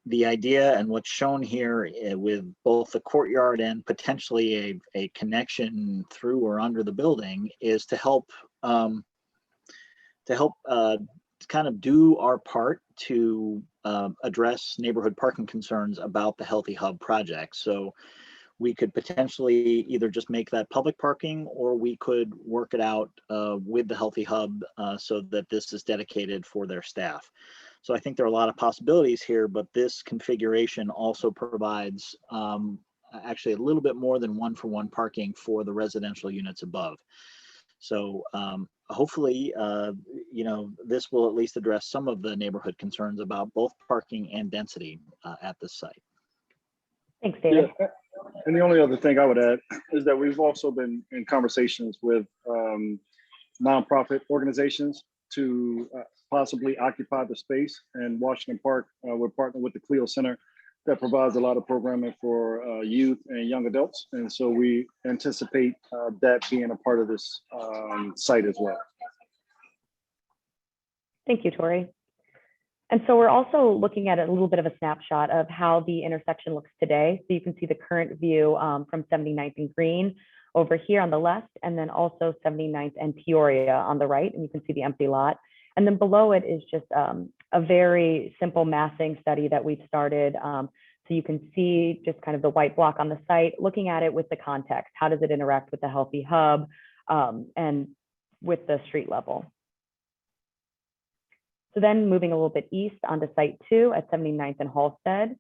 the idea and what's shown here with both the courtyard and potentially a connection through or under the building is to help kind of do our part to address neighborhood parking concerns about the Healthy Hub project. So we could potentially either just make that public parking, or we could work it out with the Healthy Hub so that this is dedicated for their staff. So I think there are a lot of possibilities here, but this configuration also provides actually a little bit more than 1-for-1 parking for the residential units above. So hopefully, you know, this will at least address some of the neighborhood concerns about both parking and density at this site. Thanks, David. Yeah. And the only other thing I would add is that we've also been in conversations with nonprofit organizations to possibly occupy the space. And Washington Park, we're partnered with the Clio Center that provides a lot of programming for youth and young adults. And so we anticipate that being a part of this site as well. Thank you, Tori. And so we're also looking at a little bit of a snapshot of how the intersection looks today. So you can see the current view from 79th and Green over here on the left, and then also 79th and Peoria on the right, and you can see the empty lot. And then below it is just a very simple massing study that we've started. So you can see just kind of the white block on the site, looking at it with the context. How does it interact with the Healthy Hub and with the street level? So then moving a little bit east onto site 2 at 79th and Halsted.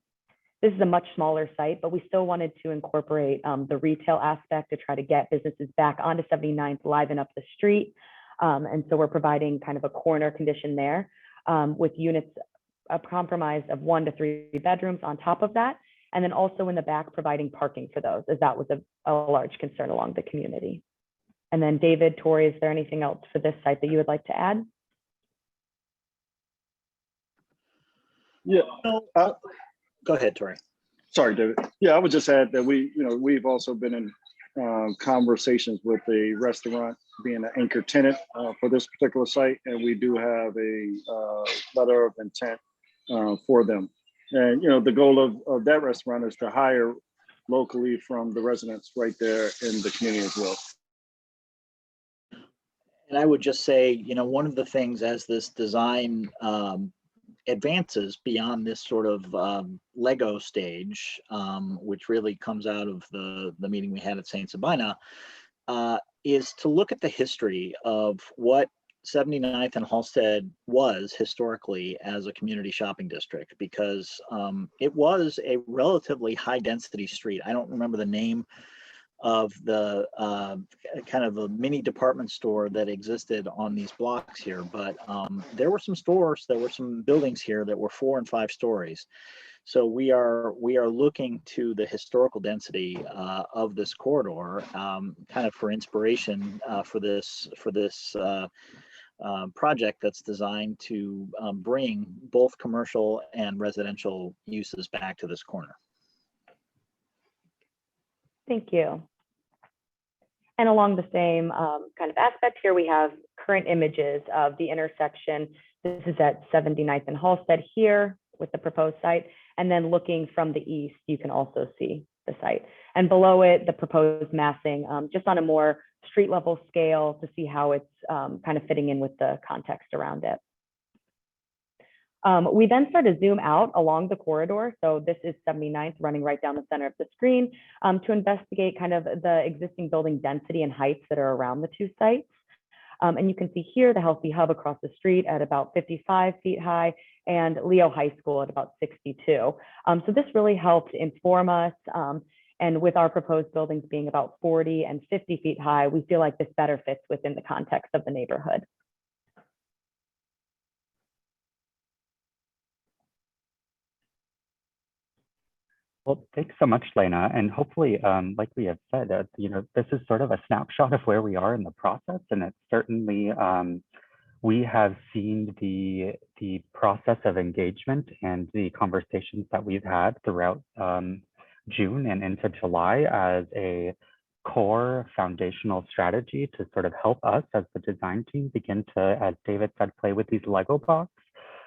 This is a much smaller site, but we still wanted to incorporate the retail aspect to try to get businesses back onto 79th, liven up the street. And so we're providing kind of a corner condition there with units comprised of 1 to 3 bedrooms on top of that. And then also in the back providing parking for those, as that was a large concern along the community. And then David, Tori, is there anything else for this site that you would like to add? Yeah. Go ahead, Tori. Sorry, David. Yeah, I would just add that we've also been in conversations with a restaurant being an anchor tenant for this particular site, and we do have a letter of intent for them. And the goal of that restaurant is to hire locally from the residents right there in the community as well. And I would just say, one of the things as this design advances beyond this sort of Lego stage, which really comes out of the meeting we had at St. Sabina, is to look at the history of what 79th and Halsted was historically as a community shopping district, because it was a relatively high density street. I don't remember the name of the kind of a mini department store that existed on these blocks here, but there were some stores, there were some buildings here that were 4 and 5 stories. So we are looking to the historical density of this corridor, kind of for inspiration for this project that's designed to bring both commercial and residential uses back to this corner. Thank you. And along the same kind of aspect here, we have current images of the intersection. This is at 79th and Halsted here with the proposed site. And then looking from the east, you can also see the site. And below it, the proposed massing, just on a more street level scale to see how it's kind of fitting in with the context around it. We then start to zoom out along the corridor. So this is 79th running right down the center of the screen to investigate kind of the existing building density and heights that are around the two sites. And you can see here the Healthy Hub across the street at about 55 feet high and Leo High School at about 62. So this really helped inform us. And with our proposed buildings being about 40 and 50 feet high, we feel like this better fits within the context of the neighborhood. Well, thanks so much, Lena. And hopefully, like we have said, this is sort of a snapshot of where we are in the process. And it's certainly, we have seen the process of engagement and the conversations that we've had throughout June and into July as a core foundational strategy to sort of help us as the design team begin to, as David said, play with these Lego blocks.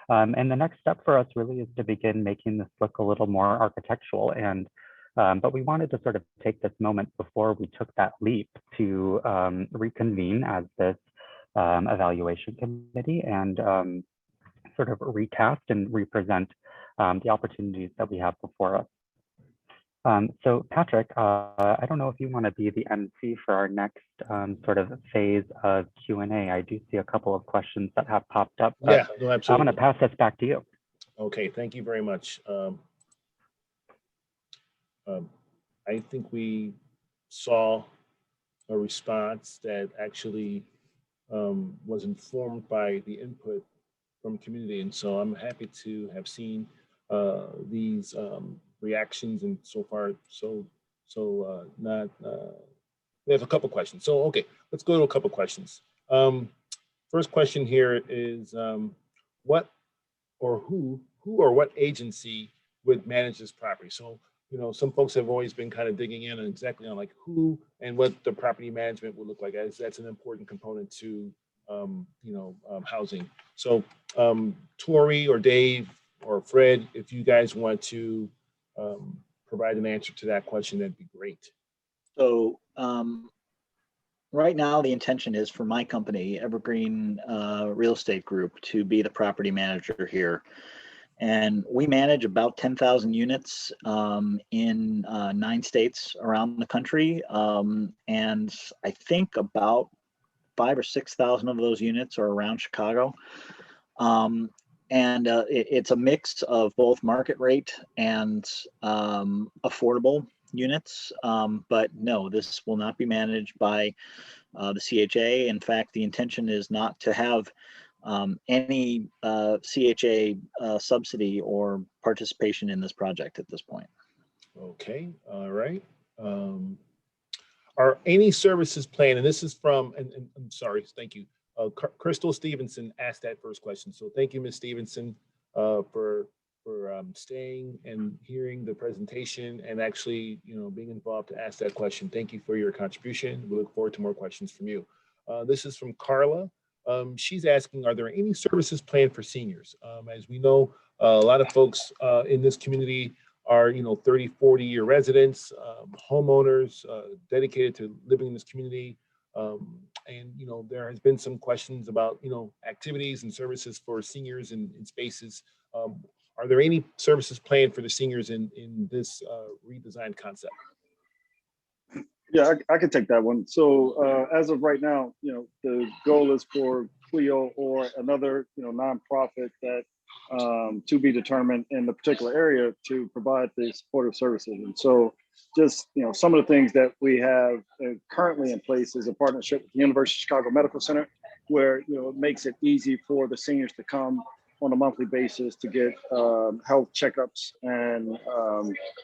And the next step for us really is to begin making this look a little more architectural. And but we wanted to sort of take this moment before we took that leap to reconvene as this evaluation committee and sort of recast and represent the opportunities that we have before us. So Patrick, I don't know if you want to be the MC for our next sort of phase of Q&A. I do see a couple of questions that have popped up. Yeah, no, absolutely. I'm going to pass this back to you. Okay, thank you very much. I think we saw a response that actually was informed by the input from community. And so I'm happy to have seen these reactions, and so far, we have a couple questions. So, okay, let's go to a couple questions. First question here is what or who or what agency would manage this property? So, some folks have always been kind of digging in on exactly on like who and what the property management would look like. As that's an important component to, housing. So, Tori or Dave or Fred, if you guys want to provide an answer to that question, that'd be great. So right now, the intention is for my company, Evergreen Real Estate Group, to be the property manager here. And we manage about 10,000 units in 9 states around the country. And I think about 5,000 or 6,000 of those units are around Chicago. It's a mix of both market rate and affordable units. But no, this will not be managed by the CHA. In fact, the intention is not to have any CHA subsidy or participation in this project at this point. Okay, all right. Are any services planned? And this is from, and I'm sorry, thank you. Crystal Stevenson asked that first question. So thank you, Ms. Stevenson, for staying and hearing the presentation and actually, being involved to ask that question. Thank you for your contribution. We look forward to more questions from you. This is from Carla. She's asking, are there any services planned for seniors? As we know, a lot of folks in this community are, 30, 40-year residents, homeowners dedicated to living in this community. And, there has been some questions about, activities and services for seniors in spaces. Are there any services planned for the seniors in this redesigned concept? Yeah, I can take that one. So as of right now, the goal is for Clio or another, nonprofit that to be determined in the particular area to provide the supportive services. And so just, some of the things that we have currently in place is a partnership with the University of Chicago Medical Center, where, it makes it easy for the seniors to come on a monthly basis to get health checkups. And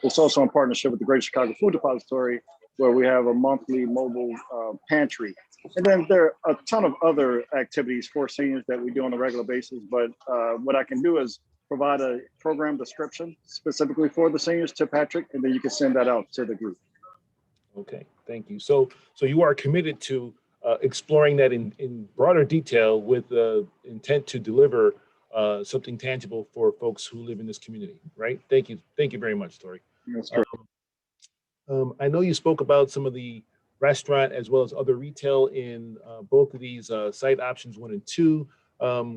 it's also in partnership with the Greater Chicago Food Depository, where we have a monthly mobile pantry. And then there are a ton of other activities for seniors that we do on a regular basis. But what I can do is provide a program description specifically for the seniors to Patrick, and then you can send that out to the group. Okay, thank you. So you are committed to exploring that in broader detail with the intent to deliver something tangible for folks who live in this community, right? Thank you very much, Tori. That's correct. I know you spoke about some of the restaurant as well as other retail in both of these site options 1 and 2.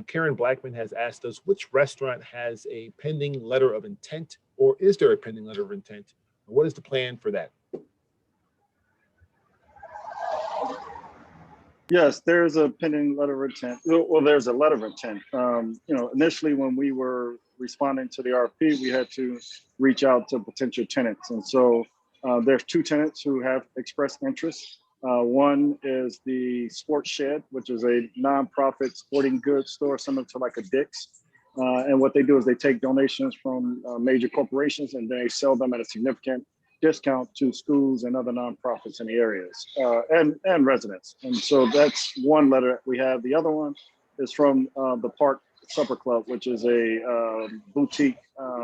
Karen Blackman has asked us which restaurant has a pending letter of intent, or is there a pending letter of intent? What is the plan for that? Yes, there's a pending letter of intent. Well, there's a letter of intent. Initially when we were responding to the RFP, we had to reach out to potential tenants. And so there's 2 tenants who have expressed interest. One is the Sports Shed, which is a nonprofit sporting goods store similar to like a Dick's. And what they do is they take donations from major corporations and they sell them at a significant discount to schools and other nonprofits in the areas and residents. And so that's one letter that we have. The other one is from the Park Supper Club, which is a boutique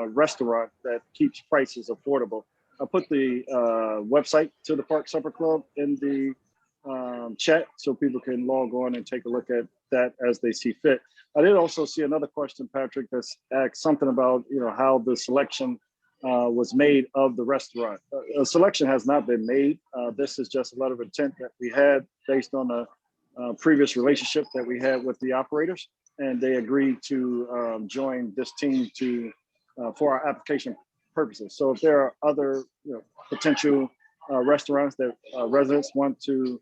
restaurant that keeps prices affordable. I put the website to the Park Supper Club in the chat so people can log on and take a look at that as they see fit. I did also see another question, Patrick, that's asked something about how the selection was made of the restaurant. A selection has not been made. This is just a letter of intent that we had based on a previous relationship that we had with the operators, and they agreed to join this team for our application purposes. So if there are other potential restaurants that residents want to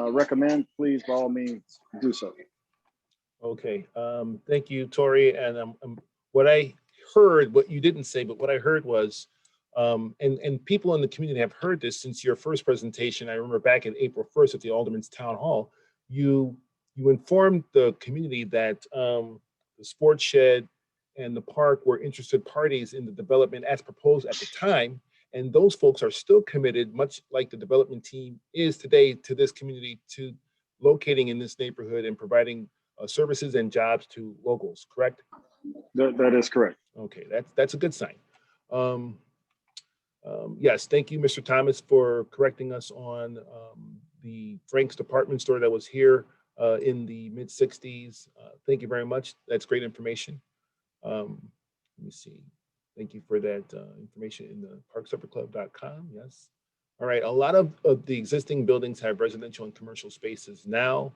recommend, please by all means do so. Okay, thank you, Tori. And what I heard, what you didn't say, but what I heard was, and people in the community have heard this since your first presentation. I remember back in April 1st at the Alderman's Town Hall, you informed the community that the Sports Shed and the park were interested parties in the development as proposed at the time. And those folks are still committed, much like the development team is today, to this community, to locating in this neighborhood and providing services and jobs to locals, correct? That is correct. Okay, that's a good sign. Yes, thank you, Mr. Thomas, for correcting us on the Frank's department store that was here in the mid 60s. Thank you very much. That's great information. Let me see. Thank you for that information in the parksupperclub.com. Yes. All right. A lot of the existing buildings have residential and commercial spaces now.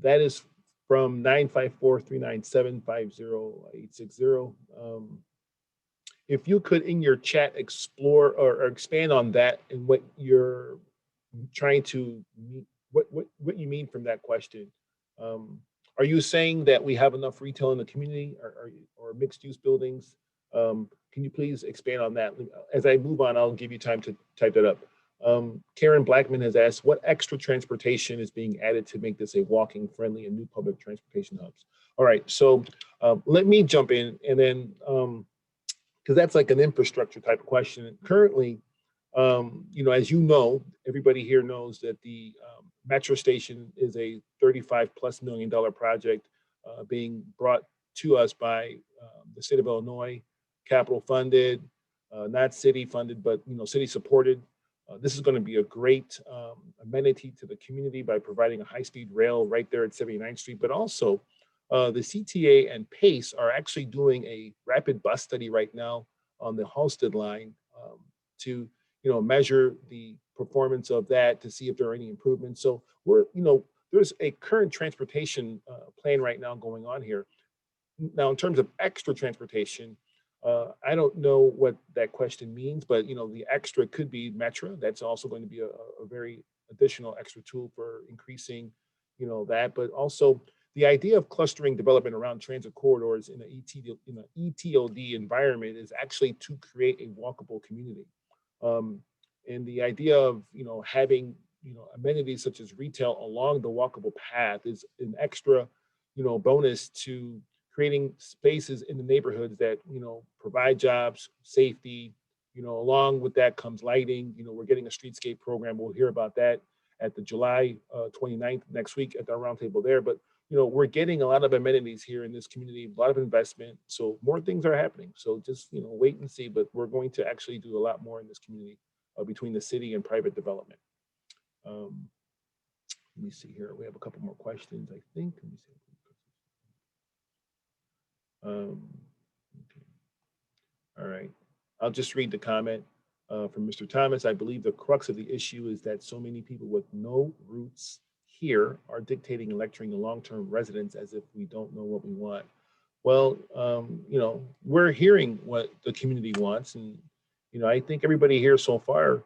That is from 954-397-50860. If you could, in your chat, explore or expand on that and what you're trying to, what you mean from that question. Are you saying that we have enough retail in the community or mixed use buildings? Can you please expand on that? As I move on, I'll give you time to type that up. Karen Blackman has asked, what extra transportation is being added to make this a walking friendly and new public transportation hubs? All right, so let me jump in and then, because that's like an infrastructure type of question. Currently, as you know, everybody here knows that the metro station is a $35+ million project being brought to us by the state of Illinois, capital funded, not city funded, but city supported. This is going to be a great amenity to the community by providing a high-speed rail right there at 79th Street, but also the CTA and PACE are actually doing a rapid bus study right now on the Halsted line to measure the performance of that to see if there are any improvements. So there's a current transportation plan right now going on here. Now, in terms of extra transportation, I don't know what that question means, but the extra could be Metro. That's also going to be a very additional extra tool for increasing, that. But also the idea of clustering development around transit corridors in an ETOD environment is actually to create a walkable community. And the idea of having amenities such as retail along the walkable path is an extra bonus to creating spaces in the neighborhoods that provide jobs, safety. Along with that comes lighting. We're getting a streetscape program. We'll hear about that at the July 29th next week at the roundtable there. But we're getting a lot of amenities here in this community, a lot of investment. So more things are happening. So just wait and see. But we're going to actually do a lot more in this community between the city and private development. Let me see here. We have a couple more questions, I think. Let me see. Okay. All right. I'll just read the comment. From Mr. Thomas, I believe the crux of the issue is that so many people with no roots here are dictating and lecturing the long-term residents as if we don't know what we want. Well, we're hearing what the community wants, and I think everybody here so far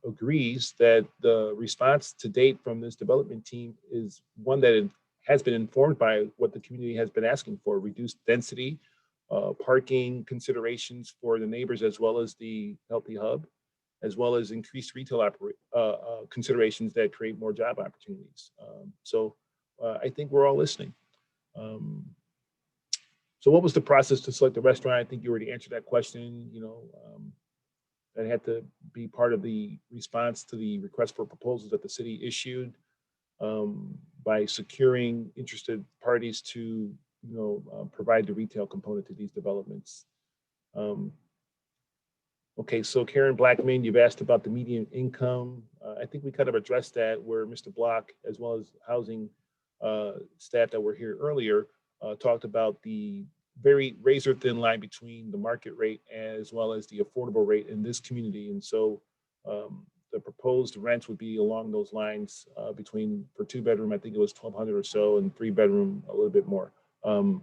agrees that the response to date from this development team is one that has been informed by what the community has been asking for: reduced density, parking considerations for the neighbors, as well as the healthy hub, as well as increased retail considerations that create more job opportunities. So I think we're all listening. So what was the process to select the restaurant? I think you already answered that question. That had to be part of the response to the request for proposals that the city issued by securing interested parties to provide the retail component to these developments. Okay, so Karen Blackman, you've asked about the median income. I think we kind of addressed that, where Mr. Block, as well as housing staff that were here earlier, talked about the very razor thin line between the market rate as well as the affordable rate in this community. And so the proposed rents would be along those lines between, for 2-bedroom, I think it was $1,200 or so, and 3-bedroom, a little bit more. All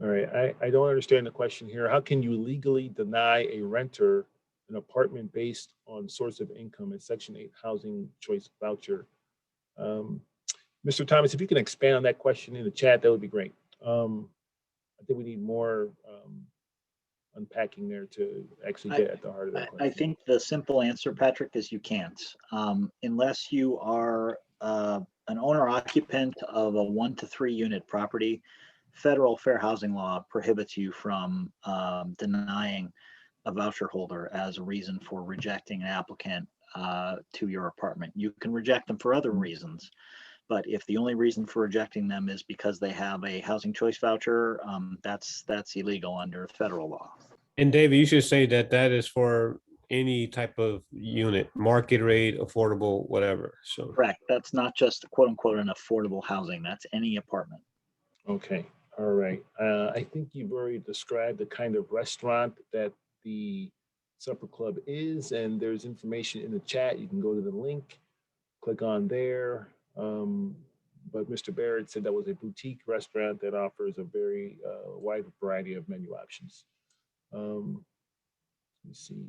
right, I don't understand the question here. How can you legally deny a renter an apartment based on source of income, a Section 8 housing choice voucher? Mr. Thomas, if you can expand on that question in the chat, that would be great. I think we need more unpacking there to actually get at the heart of that question. I think the simple answer, Patrick, is you can't. Unless you are an owner occupant of a 1 to 3 unit property, federal fair housing law prohibits you from denying a voucher holder as a reason for rejecting an applicant to your apartment. You can reject them for other reasons, but if the only reason for rejecting them is because they have a housing choice voucher, that's illegal under federal law. And David, you should say that is for any type of unit, market rate, affordable, whatever. So correct. That's not just quote unquote an affordable housing. That's any apartment. Okay. All right. I think you've already described the kind of restaurant that the supper club is, and there's information in the chat. You can go to the link, click on there. But Mr. Barrett said that was a boutique restaurant that offers a very wide variety of menu options. Let me see.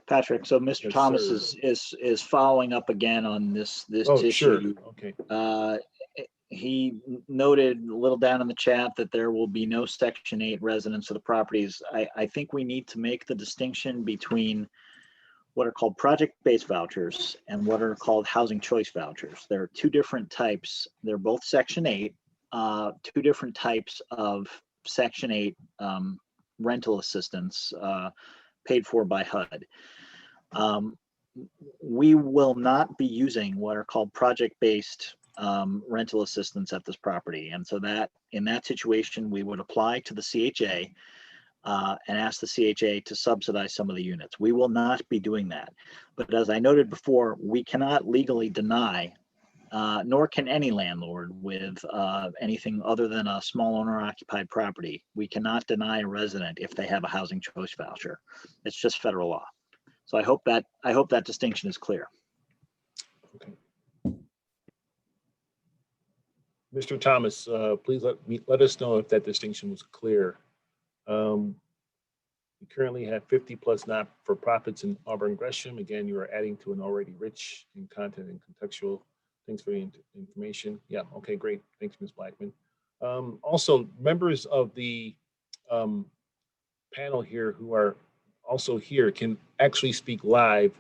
Patrick, so Mr. Yes, Thomas sir. is following up again on this Oh, issue. sure. Okay. He noted a little down in the chat that there will be no Section 8 residents of the properties. I think we need to make the distinction between what are called project-based vouchers and what are called housing choice vouchers. There are two different types. They're both Section 8, two different types of Section 8 rental assistance paid for by HUD. We will not be using what are called project-based rental assistance at this property. And so that in that situation, we would apply to the CHA and ask the CHA to subsidize some of the units. We will not be doing that. But as I noted before, we cannot legally deny, nor can any landlord with anything other than a small owner-occupied property. We cannot deny a resident if they have a housing choice voucher. It's just federal law. So I hope that distinction is clear. Okay. Mr. Thomas, please let us know if that distinction was clear. We currently have 50 plus not-for-profits in Auburn Gresham. Again, you are adding to an already rich in content and contextual. Thanks for the information. Yeah, okay, great. Thanks, Ms. Blackman. Also, members of the panel here who are also here can actually speak live.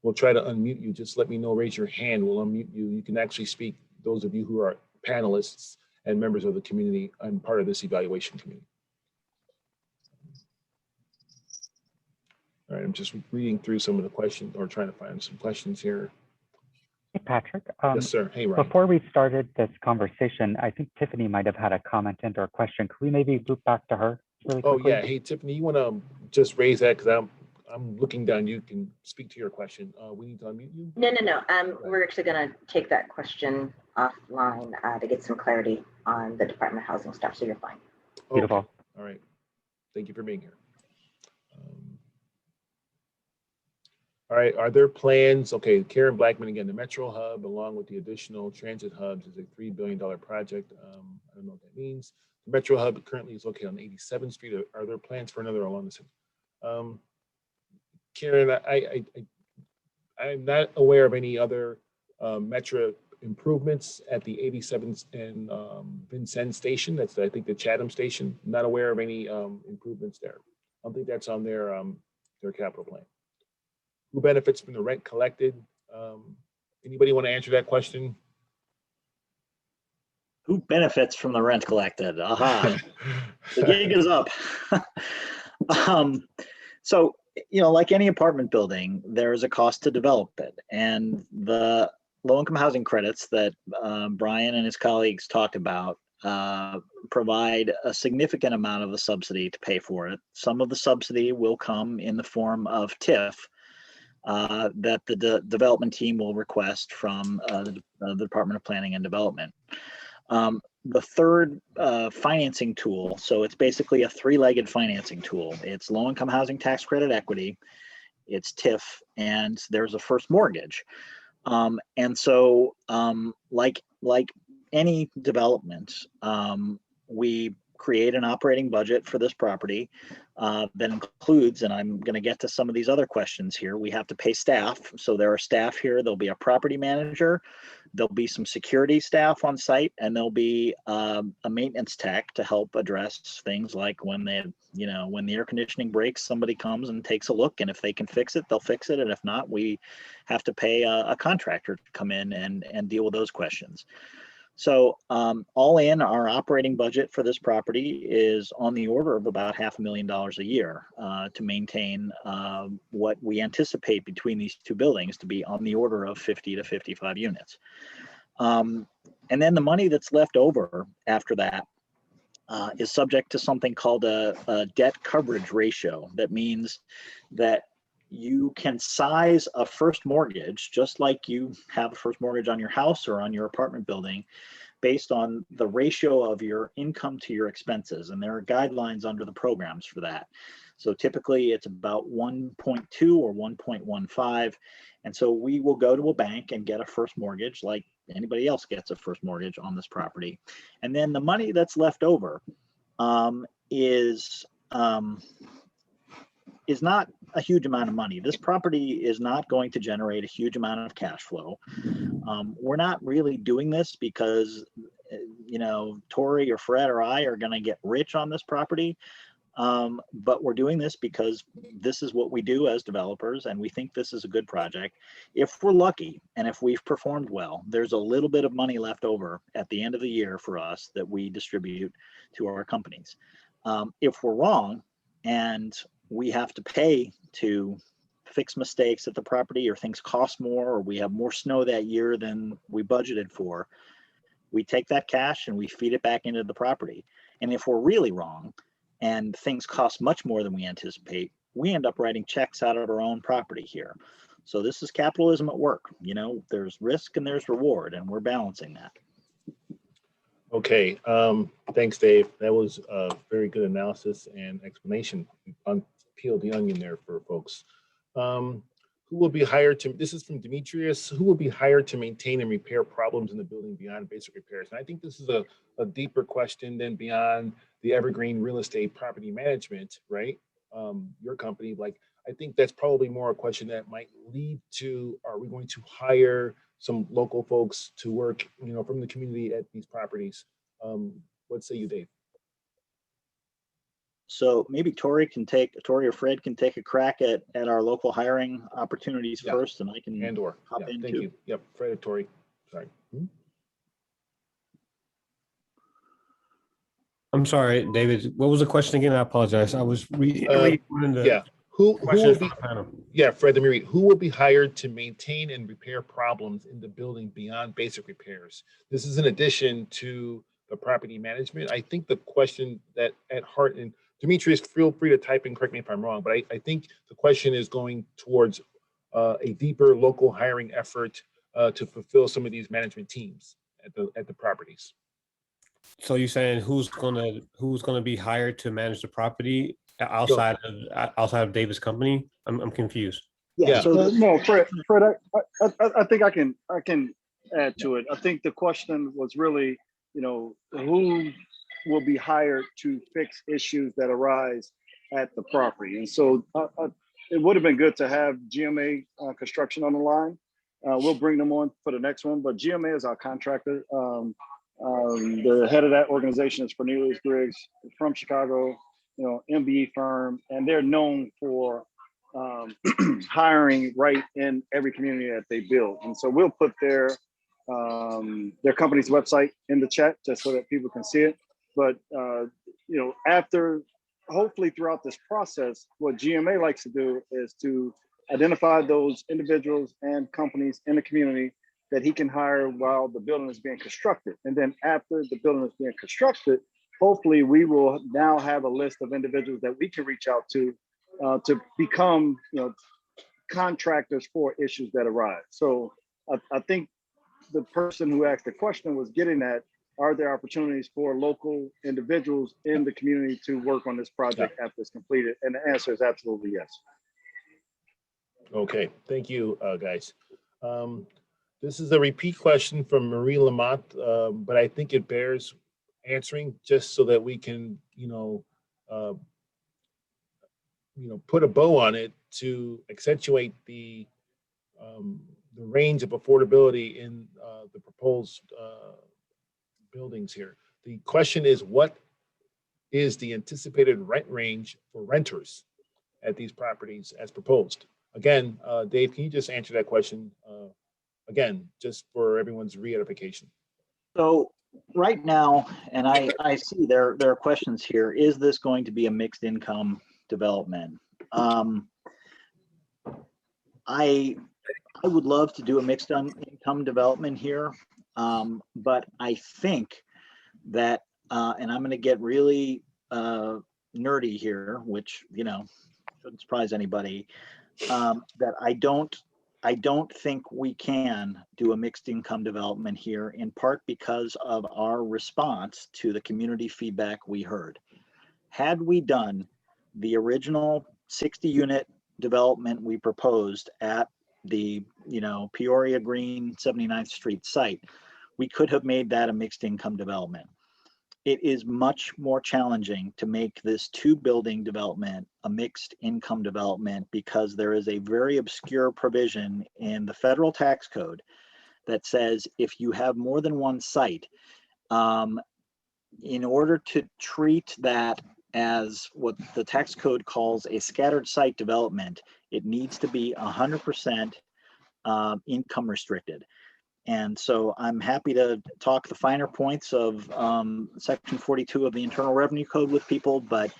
We'll try to unmute you. Just let me know, raise your hand. We'll unmute you. You can actually speak, those of you who are panelists and members of the community and part of this evaluation committee. All right, I'm just reading through some of the questions or trying to find some questions here. Hey, Patrick. Yes, sir. Hey, Ryan. Before we started this conversation, I think Tiffany might have had a comment and or a question. Could we maybe loop back to her really quickly? Oh, yeah. Hey, Tiffany, you want to just raise that because I'm looking down. You can speak to your question. We need to unmute you. No. We're actually going to take that question offline to get some clarity on the Department of Housing stuff, so you're fine. Beautiful. Okay. All right. Thank you for being here. All right, are there plans? Okay, Karen Blackman again, the Metro Hub, along with the additional transit hubs, is a $3 billion project. I don't know what that means. The Metro Hub currently is located on 87th Street. Are there plans for another along the same? Karen, I'm not aware of any other Metro improvements at the 87th and Vincennes station. That's, I think, the Chatham station. Not aware of any improvements there. I don't think that's on their capital plan. Who benefits from the rent collected? Anybody want to answer that question? Who benefits from the rent collected? Aha, the gig is up. So, like any apartment building, there is a cost to develop it. And the low-income housing credits that Brian and his colleagues talked about provide a significant amount of the subsidy to pay for it. Some of the subsidy will come in the form of TIF, that the development team will request from the Department of Planning and Development. The third financing tool, so it's basically a three-legged financing tool. It's low-income housing tax credit equity, it's TIF, and there's a first mortgage. And so, like any development, we create an operating budget for this property that includes, and I'm going to get to some of these other questions here, we have to pay staff. So there are staff here. There'll be a property manager, there'll be some security staff on site, and there'll be a maintenance tech to help address things like when when the air conditioning breaks, somebody comes and takes a look, and if they can fix it, they'll fix it. And if not, we have to pay a contractor to come in and deal with those questions. So all in, our operating budget for this property is on the order of about $500,000 a year to maintain what we anticipate between these two buildings to be on the order of 50 to 55 units. And then the money that's left over after that is subject to something called a debt coverage ratio. That means that you can size a first mortgage just like you have a first mortgage on your house or on your apartment building based on the ratio of your income to your expenses. And there are guidelines under the programs for that. So typically it's about 1.2 or 1.15. And so we will go to a bank and get a first mortgage like anybody else gets a first mortgage on this property. And then the money that's left over is not a huge amount of money. This property is not going to generate a huge amount of cash flow. We're not really doing this because, Tori or Fred or I are going to get rich on this property. But we're doing this because this is what we do as developers, and we think this is a good project. If we're lucky and if we've performed well, there's a little bit of money left over at the end of the year for us that we distribute to our companies. If we're wrong and we have to pay to fix mistakes at the property, or things cost more, or we have more snow that year than we budgeted for, we take that cash and we feed it back into the property. And if we're really wrong and things cost much more than we anticipate, we end up writing checks out of our own property here. So this is capitalism at work. There's risk and there's reward, and we're balancing that. Okay, thanks, Dave. That was a very good analysis and explanation. Peel the onion there for folks. Who will be hired to, this is from Demetrius, who will be hired to maintain and repair problems in the building beyond basic repairs? And I think this is a deeper question than beyond the evergreen real estate property management, right? Your company, I think that's probably more a question that might lead to, are we going to hire some local folks to work, from the community at these properties? What say you, Dave? So maybe Tori or Fred can take a crack at our local hiring opportunities first, and I can hop in thank too. you. Yep, Fred or Tori. Sorry. I'm sorry, David. What was the question again? I apologize. I was reading the Who will be? panel. Yeah, Fred, let me read. Who will be hired to maintain and repair problems in the building beyond basic repairs? This is in addition to the property management. I think the question that at heart, and Demetrius, feel free to type in, correct me if I'm wrong, but I think the question is going towards a deeper local hiring effort to fulfill some of these management teams. at the properties. So you're saying who's gonna be hired to manage the property outside of Davis' company? I'm confused. Yeah. So No, Fred, I think I can add to it. I think the question was really, who will be hired to fix issues that arise at the property. And so it would have been good to have GMA Construction on the line. We'll bring them on for the next one, but GMA is our contractor. The head of that organization is Cornelius Griggs from Chicago, MBE firm, and they're known for hiring right in every community that they build. And so we'll put their company's website in the chat just so that people can see it. But after, hopefully throughout this process, what GMA likes to do is to identify those individuals and companies in the community that he can hire while the building is being constructed. And then after the building is being constructed, hopefully we will now have a list of individuals that we can reach out to become contractors for issues that arise. So I think the person who asked the question was getting at, are there opportunities for local individuals in the community to work on this project after it's completed? And the answer is absolutely yes. Okay, thank you, guys. This is a repeat question from Marie Lamont, but I think it bears answering just so that we can, put a bow on it to accentuate the range of affordability in the proposed buildings here. The question is, what is the anticipated rent range for renters at these properties as proposed? Again, Dave, can you just answer that question again, just for everyone's re-edification? So right now, and I see there are questions here, is this going to be a mixed income development? I would love to do a mixed income development here, but I think that, and I'm going to get really nerdy here, which shouldn't surprise anybody, that I don't think we can do a mixed income development here, in part because of our response to the community feedback we heard. Had we done the original 60 unit development we proposed at the Peoria Green 79th Street site, we could have made that a mixed income development. It is much more challenging to make this 2-building development a mixed income development because there is a very obscure provision in the federal tax code that says if you have more than one site, in order to treat that as what the tax code calls a scattered site development, it needs to be 100% income restricted. And so I'm happy to talk the finer points of Section 42 of the Internal Revenue Code with people, but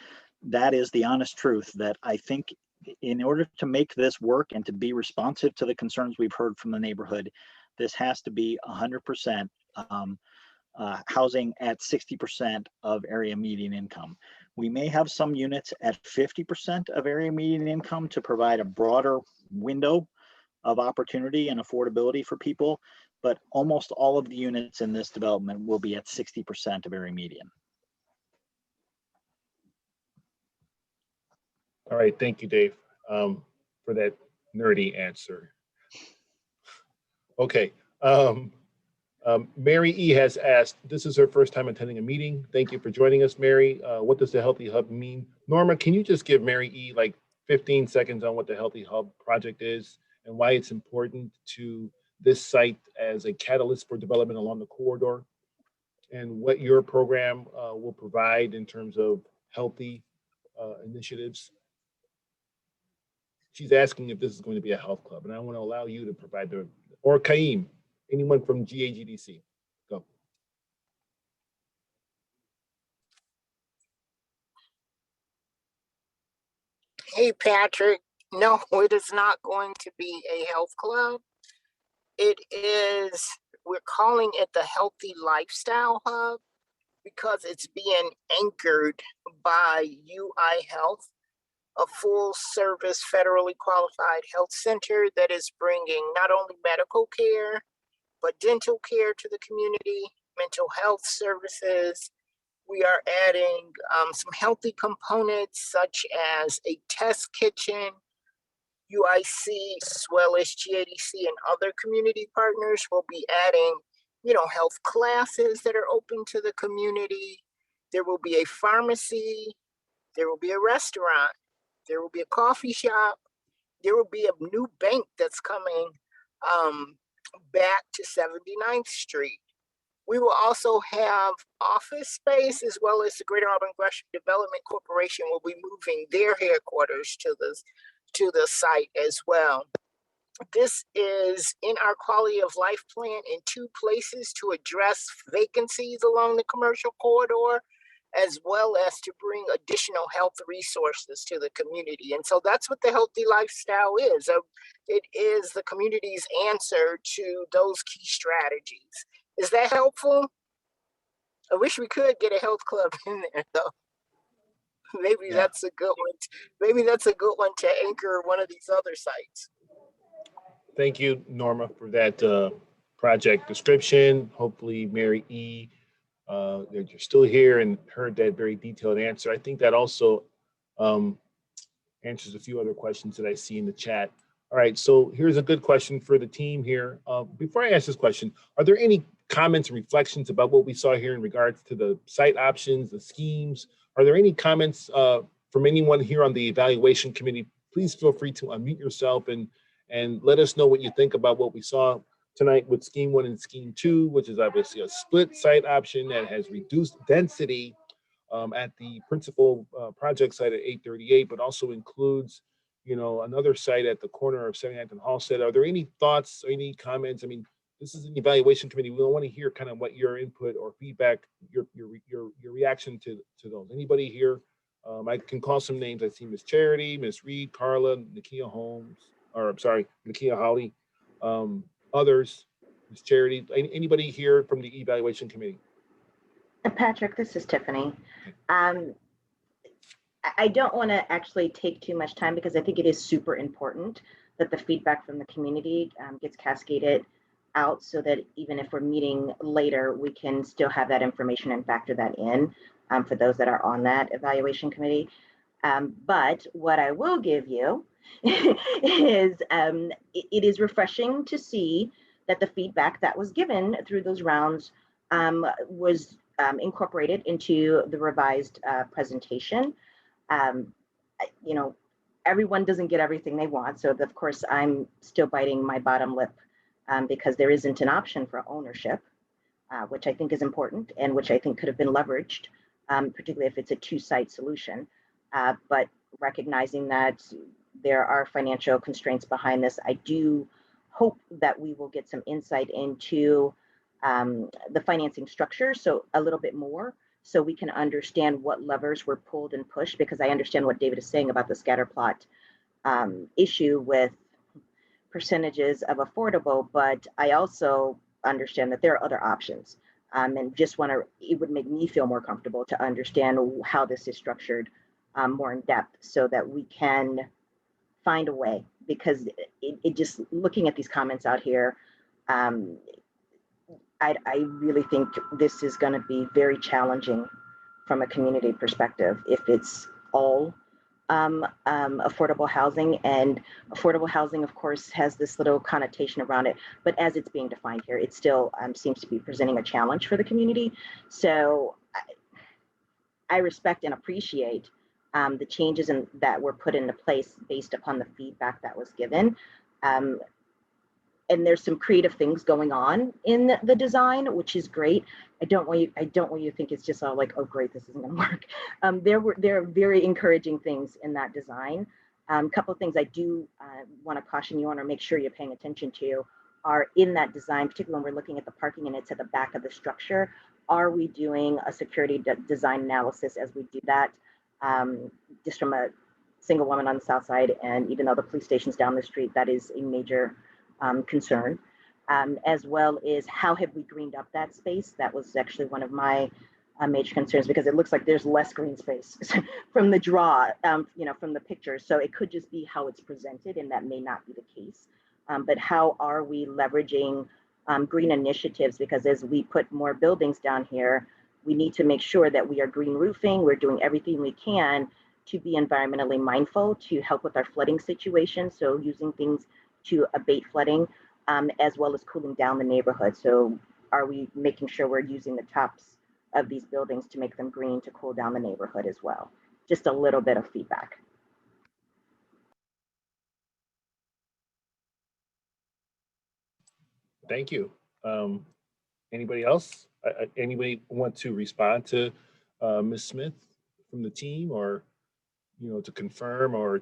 that is the honest truth, that I think in order to make this work and to be responsive to the concerns we've heard from the neighborhood, this has to be 100% housing at 60% of area median income. We may have some units at 50% of area median income to provide a broader window of opportunity and affordability for people, but almost all of the units in this development will be at 60% of area median. All right, thank you, Dave, for that nerdy answer. Okay, Mary E has asked, this is her first time attending a meeting. Thank you for joining us, Mary. What does the Healthy Hub mean? Norma, can you just give Mary E like 15 seconds on what the Healthy Hub project is and why it's important to this site as a catalyst for development along the corridor, and what your program will provide in terms of healthy initiatives? She's asking if this is going to be a health club, and I want to allow you to provide or Kaim, anyone from GAGDC, go. Hey, Patrick. No, it is not going to be a health club. We're calling it the Healthy Lifestyle Hub because it's being anchored by UI Health, a full service federally qualified health center that is bringing not only medical care, but dental care to the community, mental health services. We are adding some healthy components such as a test kitchen. UIC as well as GADC and other community partners will be adding, health classes that are open to the community. There will be a pharmacy. There will be a restaurant. There will be a coffee shop. There will be a new bank that's coming back to 79th Street. We will also have office space, as well as the Greater Auburn Gresham Development Corporation will be moving their headquarters to the site as well. This is in our quality of life plan in 2 places to address vacancies along the commercial corridor, as well as to bring additional health resources to the community. And so that's what the healthy lifestyle is. It is the community's answer to those key strategies. Is that helpful? I wish we could get a health club in there though. Maybe that's a good one. Maybe that's a good one to anchor one of these other sites. Thank you, Norma, for that project description. Hopefully, Mary E., that you're still here and heard that very detailed answer. I think that also answers a few other questions that I see in the chat. All right, so here's a good question for the team here. Before I ask this question, are there any comments and reflections about what we saw here in regards to the site options, the schemes? Are there any comments from anyone here on the evaluation committee? Please feel free to unmute yourself and let us know what you think about what we saw tonight with scheme 1 and scheme 2, which is obviously a split site option that has reduced density at the principal project site at 838, but also includes, another site at the corner of 79th and Halstead. Are there any thoughts or any comments? I mean, this is an evaluation committee. We want to hear kind of what your input or feedback, your reaction to those. Anybody here? I can call some names. I see Miss Charity, Miss Reed, Carla, Nakia Holly, others, Miss Charity. Anybody here from the evaluation committee? Patrick, this is Tiffany. I don't want to actually take too much time because I think it is super important that the feedback from the community gets cascaded out so that even if we're meeting later, we can still have that information and factor that in for those that are on that evaluation committee. But what I will give you is it is refreshing to see that the feedback that was given through those rounds was incorporated into the revised presentation. Everyone doesn't get everything they want. So of course, I'm still biting my bottom lip because there isn't an option for ownership, which I think is important and which I think could have been leveraged, particularly if it's a 2-site solution. But recognizing that there are financial constraints behind this, I do hope that we will get some insight into the financing structure, so a little bit more, so we can understand what levers were pulled and pushed, because I understand what David is saying about the scatter plot issue with percentages of affordable, but I also understand that there are other options, and just it would make me feel more comfortable to understand how this is structured more in depth so that we can find a way, because it just looking at these comments out here, I really think this is going to be very challenging from a community perspective if it's all affordable housing. And affordable housing, of course, has this little connotation around it, but as it's being defined here, it still seems to be presenting a challenge for the community. So I respect and appreciate the changes that were put into place based upon the feedback that was given. And there's some creative things going on in the design, which is great. I don't want you to think it's just all like, oh great, this isn't going to work. There are very encouraging things in that design. A couple of things I do want to caution you on or make sure you're paying attention to are in that design, particularly when we're looking at the parking and it's at the back of the structure. Are we doing a security design analysis as we do that? Just from a single woman on the south side, and even though the police station's down the street, that is a major concern, as well as how have we greened up that space? That was actually one of my major concerns, because it looks like there's less green space from the draw, from the pictures. So it could just be how it's presented, and that may not be the case. But how are we leveraging green initiatives, because as we put more buildings down here, we need to make sure that we are green roofing. We're doing everything we can to be environmentally mindful, to help with our flooding situation. So using things to abate flooding, as well as cooling down the neighborhood. So are we making sure we're using the tops of these buildings to make them green to cool down the neighborhood as well? Just a little bit of feedback. Thank you. Anybody else? Anybody want to respond to Ms. Smith from the team, or to confirm or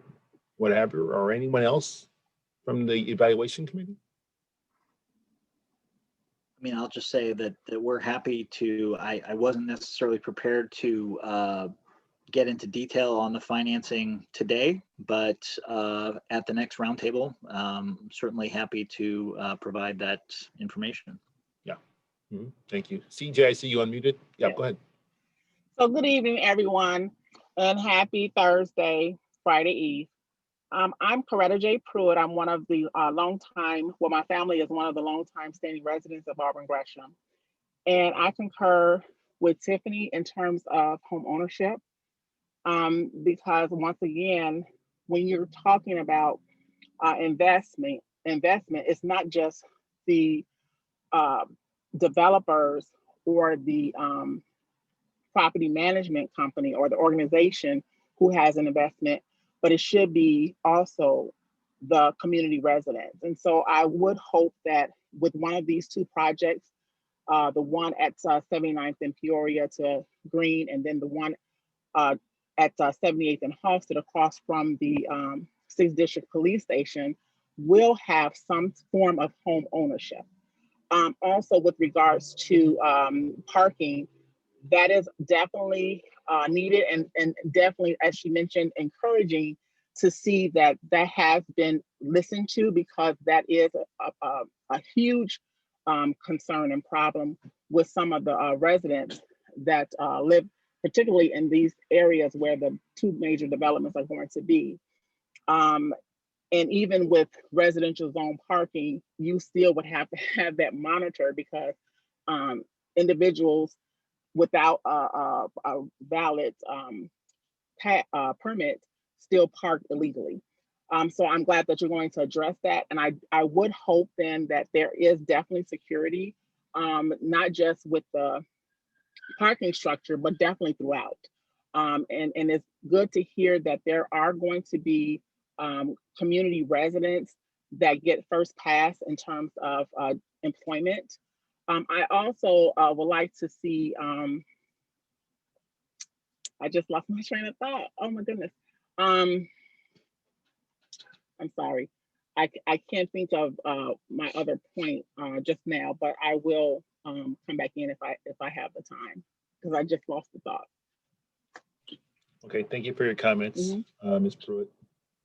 whatever, or anyone else from the evaluation committee? I mean, I'll just say that we're happy to. I wasn't necessarily prepared to get into detail on the financing today, but at the next roundtable, certainly happy to provide that information. Yeah. Mm-hmm. Thank you. CJ, I see you unmuted. Yeah, go ahead. So good evening, everyone, and happy Thursday, Friday Eve. I'm Coretta J. Pruitt. I'm one of the my family is one of the longtime standing residents of Auburn Gresham. And I concur with Tiffany in terms of home ownership, because once again, when you're talking about investment, it's not just the developers or the property management company or the organization who has an investment, but it should be also the community residents. And so I would hope that with one of these two projects, the one at 79th and Peoria to Green, and then the one at 78th and Halsted across from the 6th District Police Station, will have some form of home ownership. Also, with regards to parking, that is definitely needed, and definitely, as she mentioned, encouraging to see that has been listened to, because that is a huge concern and problem with some of the residents that live, particularly in these areas where the two major developments are going to be. And even with residential zone parking, you still would have to have that monitored, because individuals without a valid permit still park illegally. So I'm glad that you're going to address that. And I would hope then that there is definitely security, not just with the parking structure, but definitely throughout. And it's good to hear that there are going to be community residents that get first pass in terms of employment. I also would like to see, I just lost my train of thought. Oh my goodness. I'm sorry. I can't think of my other point just now, but I will come back in if I have the time, because I just lost the thought. Okay, thank you for your comments, Ms. Pruitt.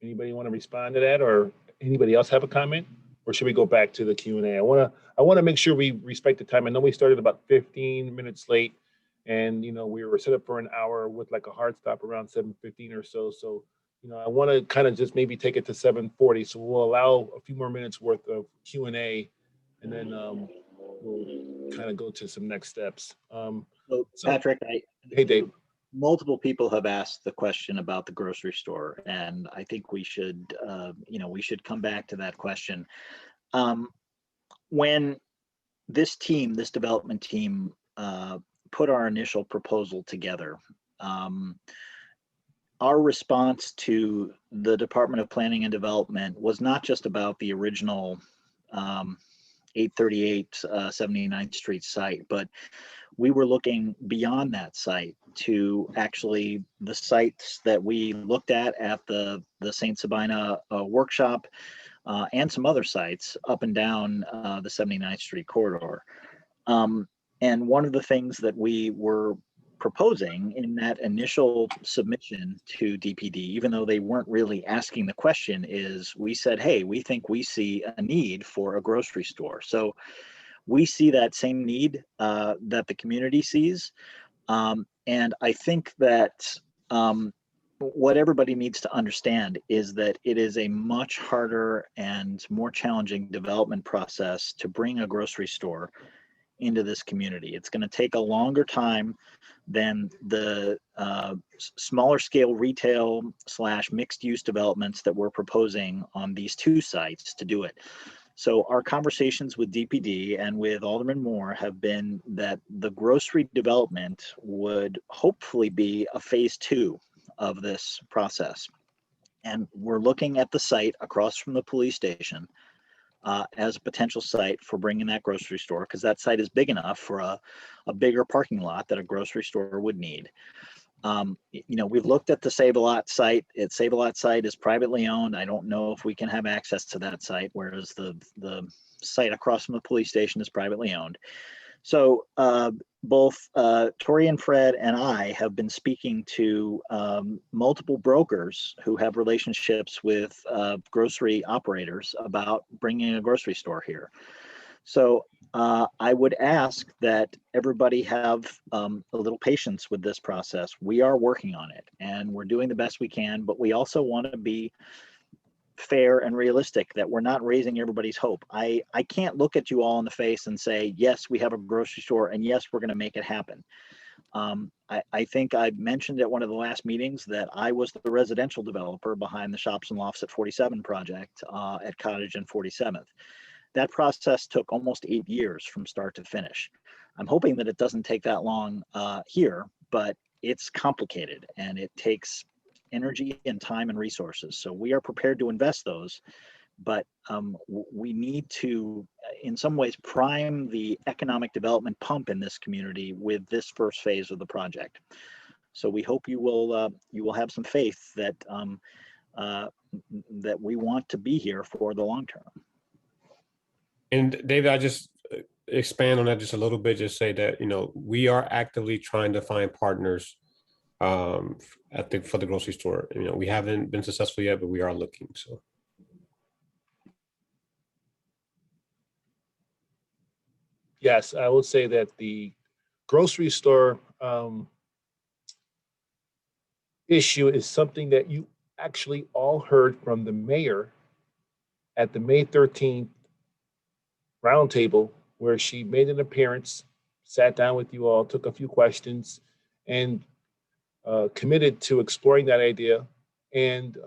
Anybody want to respond to that, or anybody else have a comment, or should we go back to the Q&A? I want to make sure we respect the time. I know we started about 15 minutes late, and we were set up for an hour with like a hard stop around 7:15 or so. So I want to kind of just maybe take it to 7:40. So we'll allow a few more minutes worth of Q&A, and then we'll kind of go to some next steps. So Patrick, hey Dave. Multiple people have asked the question about the grocery store, and I think we should, we should come back to that question. When this development team, put our initial proposal together, our response to the Department of Planning and Development was not just about the original 838 79th Street site, but we were looking beyond that site to actually the sites that we looked at the St. Sabina workshop, and some other sites up and down the 79th Street corridor. And one of the things that we were proposing in that initial submission to DPD, even though they weren't really asking the question, is we said, hey, we think we see a need for a grocery store. So we see that same need that the community sees. And I think that what everybody needs to understand is that it is a much harder and more challenging development process to bring a grocery store into this community. It's going to take a longer time than the smaller scale retail / mixed use developments that we're proposing on these 2 sites to do it. So our conversations with DPD and with Alderman Moore have been that the grocery development would hopefully be a phase 2 of this process. And we're looking at the site across from the police station as a potential site for bringing that grocery store, because that site is big enough for a bigger parking lot that a grocery store would need. We've looked at the Save-A-Lot site. Save-A-Lot site is privately owned. I don't know if we can have access to that site, whereas the site across from the police station is privately owned. So both Tori and Fred and I have been speaking to multiple brokers who have relationships with grocery operators about bringing a grocery store here. So I would ask that everybody have a little patience with this process. We are working on it and we're doing the best we can, but we also want to be fair and realistic that we're not raising everybody's hope. I can't look at you all in the face and say, yes, we have a grocery store and yes, we're going to make it happen. I think I mentioned at one of the last meetings that I was the residential developer behind the Shops and Lofts at 47 project at Cottage and 47th. That process took almost 8 years from start to finish. I'm hoping that it doesn't take that long here, but it's complicated and it takes energy and time and resources. So we are prepared to invest those, but we need to, in some ways, prime the economic development pump in this community with this first phase of the project. So we hope you will have some faith that that we want to be here for the long term. And David, I just expand on that just a little bit. Just say that we are actively trying to find partners for the grocery store. We haven't been successful yet, but we are looking. So. Yes, I will say that the grocery store issue is something that you actually all heard from the mayor at the May 13th roundtable, where she made an appearance, sat down with you all, took a few questions, and committed to exploring that idea. And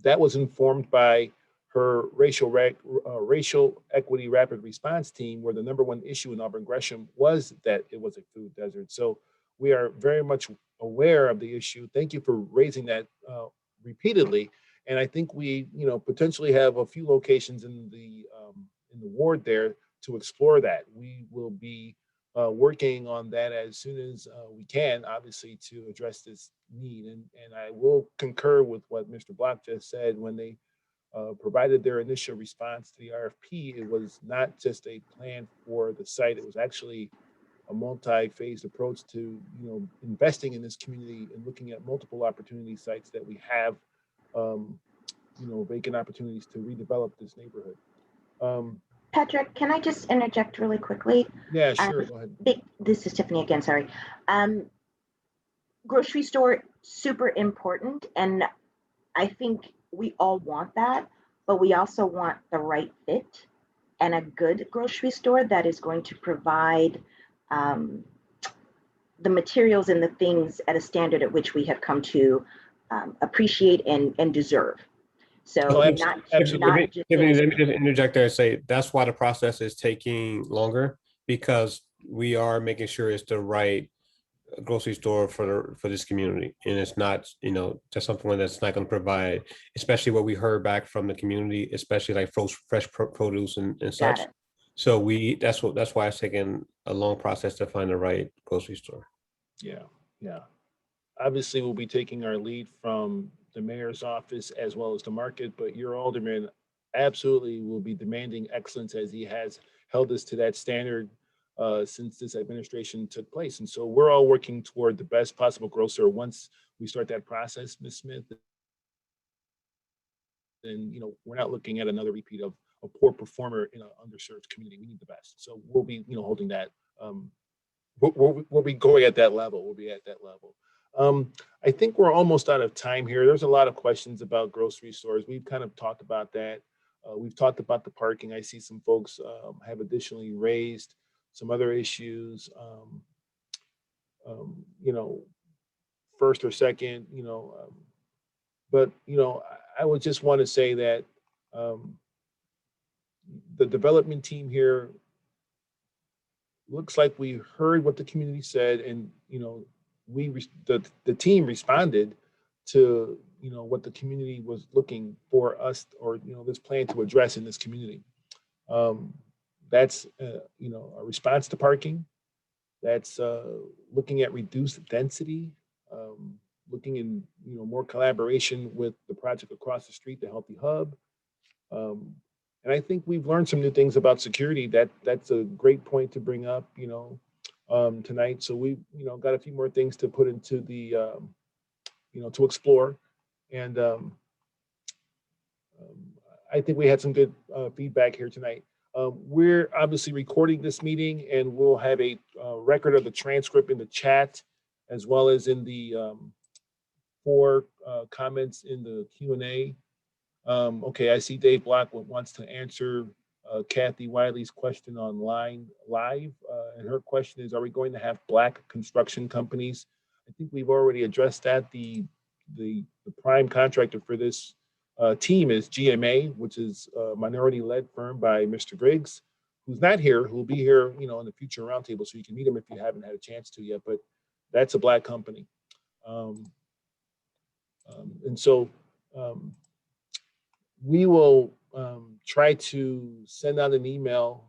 that was informed by her racial equity rapid response team, where the #1 issue in Auburn Gresham was that it was a food desert. So we are very much aware of the issue. Thank you for raising that repeatedly. And I think we, potentially have a few locations in the ward there to explore that. We will be working on that as soon as we can, obviously, to address this need. And I will concur with what Mr. Block just said. When they provided their initial response to the RFP, it was not just a plan for the site. It was actually a multi-phased approach to investing in this community and looking at multiple opportunity sites that we have, vacant opportunities to redevelop this neighborhood. Patrick, can I just interject really quickly? Yeah, sure. Go ahead. This is Tiffany again, sorry. Grocery store, super important. And I think we all want that, but we also want the right fit and a good grocery store that is going to provide the materials and the things at a standard at which we have come to appreciate and deserve. So absolutely. Let me just interject there and say that's why the process is taking longer, because we are making sure it's the right grocery store for this community, and it's not just something that's not going to provide, especially what we heard back from the community, especially like fresh produce and such. So that's why it's taking a long process to find the right grocery store. Yeah. Obviously, we'll be taking our lead from the mayor's office as well as the market, but your alderman absolutely will be demanding excellence, as he has held us to that standard since this administration took place. And so we're all working toward the best possible grocer. Once we start that process, Ms. Smith, then we're not looking at another repeat of a poor performer in an underserved community. We need the best. So we'll be holding that. We'll be going at that level. We'll be at that level. I think we're almost out of time here. There's a lot of questions about grocery stores. We've kind of talked about that. We've talked about the parking. I see some folks have additionally raised some other issues, you know, first or second, you know, but, you know, I would just want to say that the development team here looks like we heard what the community said, and, you know, the team responded to, you know, what the community was looking for us, or, you know, this plan to address in this community. That's, you know, a response to parking. That's looking at reduced density, looking in, you know, more collaboration with the project across the street, the Healthy Hub. And I think we've learned some new things about security. That's a great point to bring up, you know, tonight. So we, you know, got a few more things to put into the, you know, to explore. And I think we had some good feedback here tonight. We're obviously recording this meeting, and we'll have a record of the transcript in the chat, as well as in the 4 comments in the Q&A. Okay, I see Dave Block wants to answer Kathy Wiley's question online live. And her question is, are we going to have Black construction companies? I think we've already addressed that. The prime contractor for this team is GMA, which is a minority-led firm by Mr. Griggs, who's not here, who will be here, you know, in the future roundtable, so you can meet him if you haven't had a chance to yet. But that's a Black company, and so we will try to send out an email,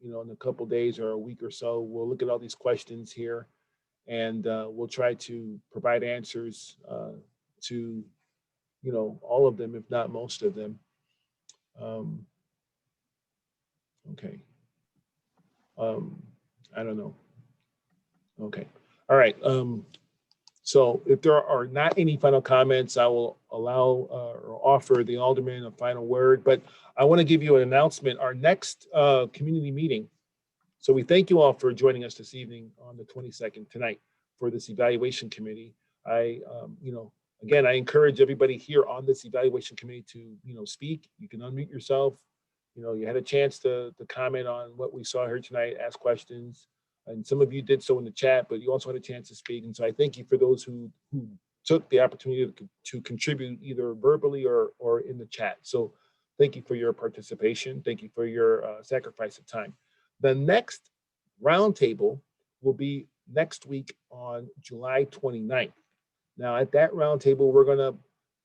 you know, in a couple days or a week or so. We'll look at all these questions here, and we'll try to provide answers to, you know, all of them, if not most of them. Okay. I don't know. Okay. All right. So if there are not any final comments, I will allow or offer the alderman a final word, but I want to give you an announcement. Our next community meeting. So we thank you all for joining us this evening on the 22nd tonight for this evaluation committee. You know, again, I encourage everybody here on this evaluation committee to, you know, speak. You can unmute yourself. You know, you had a chance to comment on what we saw here tonight, ask questions. And some of you did so in the chat, but you also had a chance to speak. And so I thank you for those who took the opportunity to contribute either verbally or in the chat. So thank you for your participation. Thank you for your sacrifice of time. The next roundtable will be next week on July 29th. Now at that roundtable, we're gonna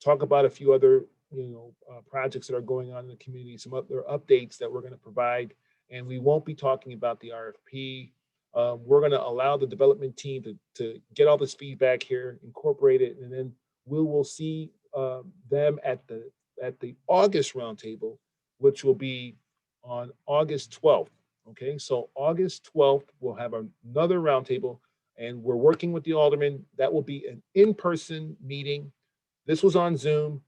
talk about a few other, you know, projects that are going on in the community, some other updates that we're gonna provide. And we won't be talking about the RFP. We're going to allow the development team to get all this feedback here, incorporate it, and then we will see them at the August roundtable, which will be on August 12th. Okay, so August 12th, we'll have another roundtable, and we're working with the aldermen. That will be an in-person meeting. This was on Zoom.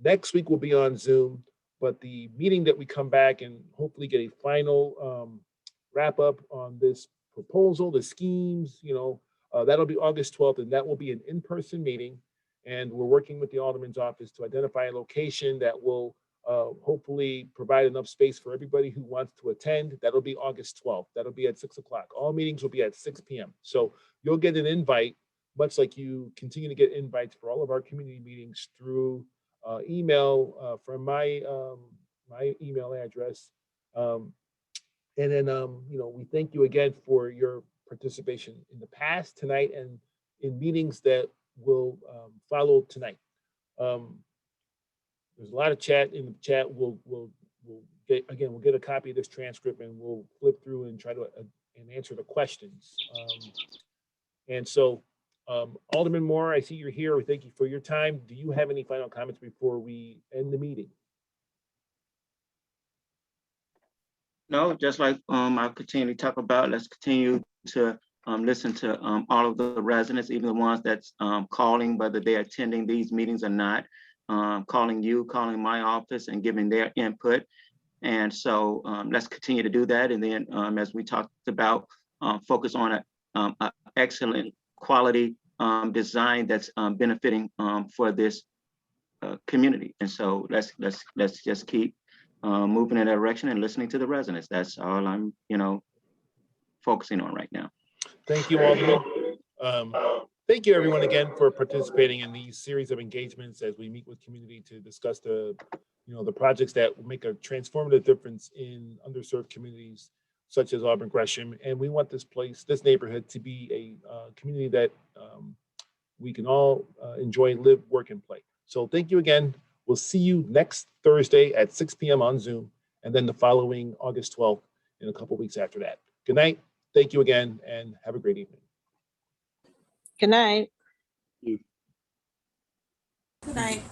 Next week will be on Zoom, but the meeting that we come back and hopefully get a final wrap up on this proposal, the schemes, you know, that'll be August 12th, and that will be an in-person meeting. And we're working with the alderman's office to identify a location that will hopefully provide enough space for everybody who wants to attend. That'll be August 12th. That'll be at 6 o'clock. All meetings will be at 6 p.m. So you'll get an invite, much like you continue to get invites for all of our community meetings through email from my my email address. And then, you know, we thank you again for your participation in the past, tonight, and in meetings that will follow tonight. There's a lot of chat in the chat. We'll get a copy of this transcript, and we'll flip through and try to and answer the questions. And so, Alderman Moore, I see you're here. We thank you for your time. Do you have any final comments before we end the meeting? No, just like I'll continue to talk about, let's continue to listen to all of the residents, even the ones that's calling, whether they're attending these meetings or not, calling you, calling my office and giving their input. And so let's continue to do that. And then as we talked about, focus on an excellent quality design that's benefiting for this community. And so let's just keep moving in that direction and listening to the residents. That's all I'm, focusing on right now. Thank you, Alderman. Thank you, everyone, again for participating in these series of engagements as we meet with community to discuss the projects that will make a transformative difference in underserved communities such as Auburn Gresham. And we want this neighborhood to be a community that we can all enjoy, live, work, and play. So thank you again. We'll see you next Thursday at 6 p.m. on Zoom, and then the following August 12th in a couple weeks after that. Good night. Thank you again, and have a great evening. Good night. Good night.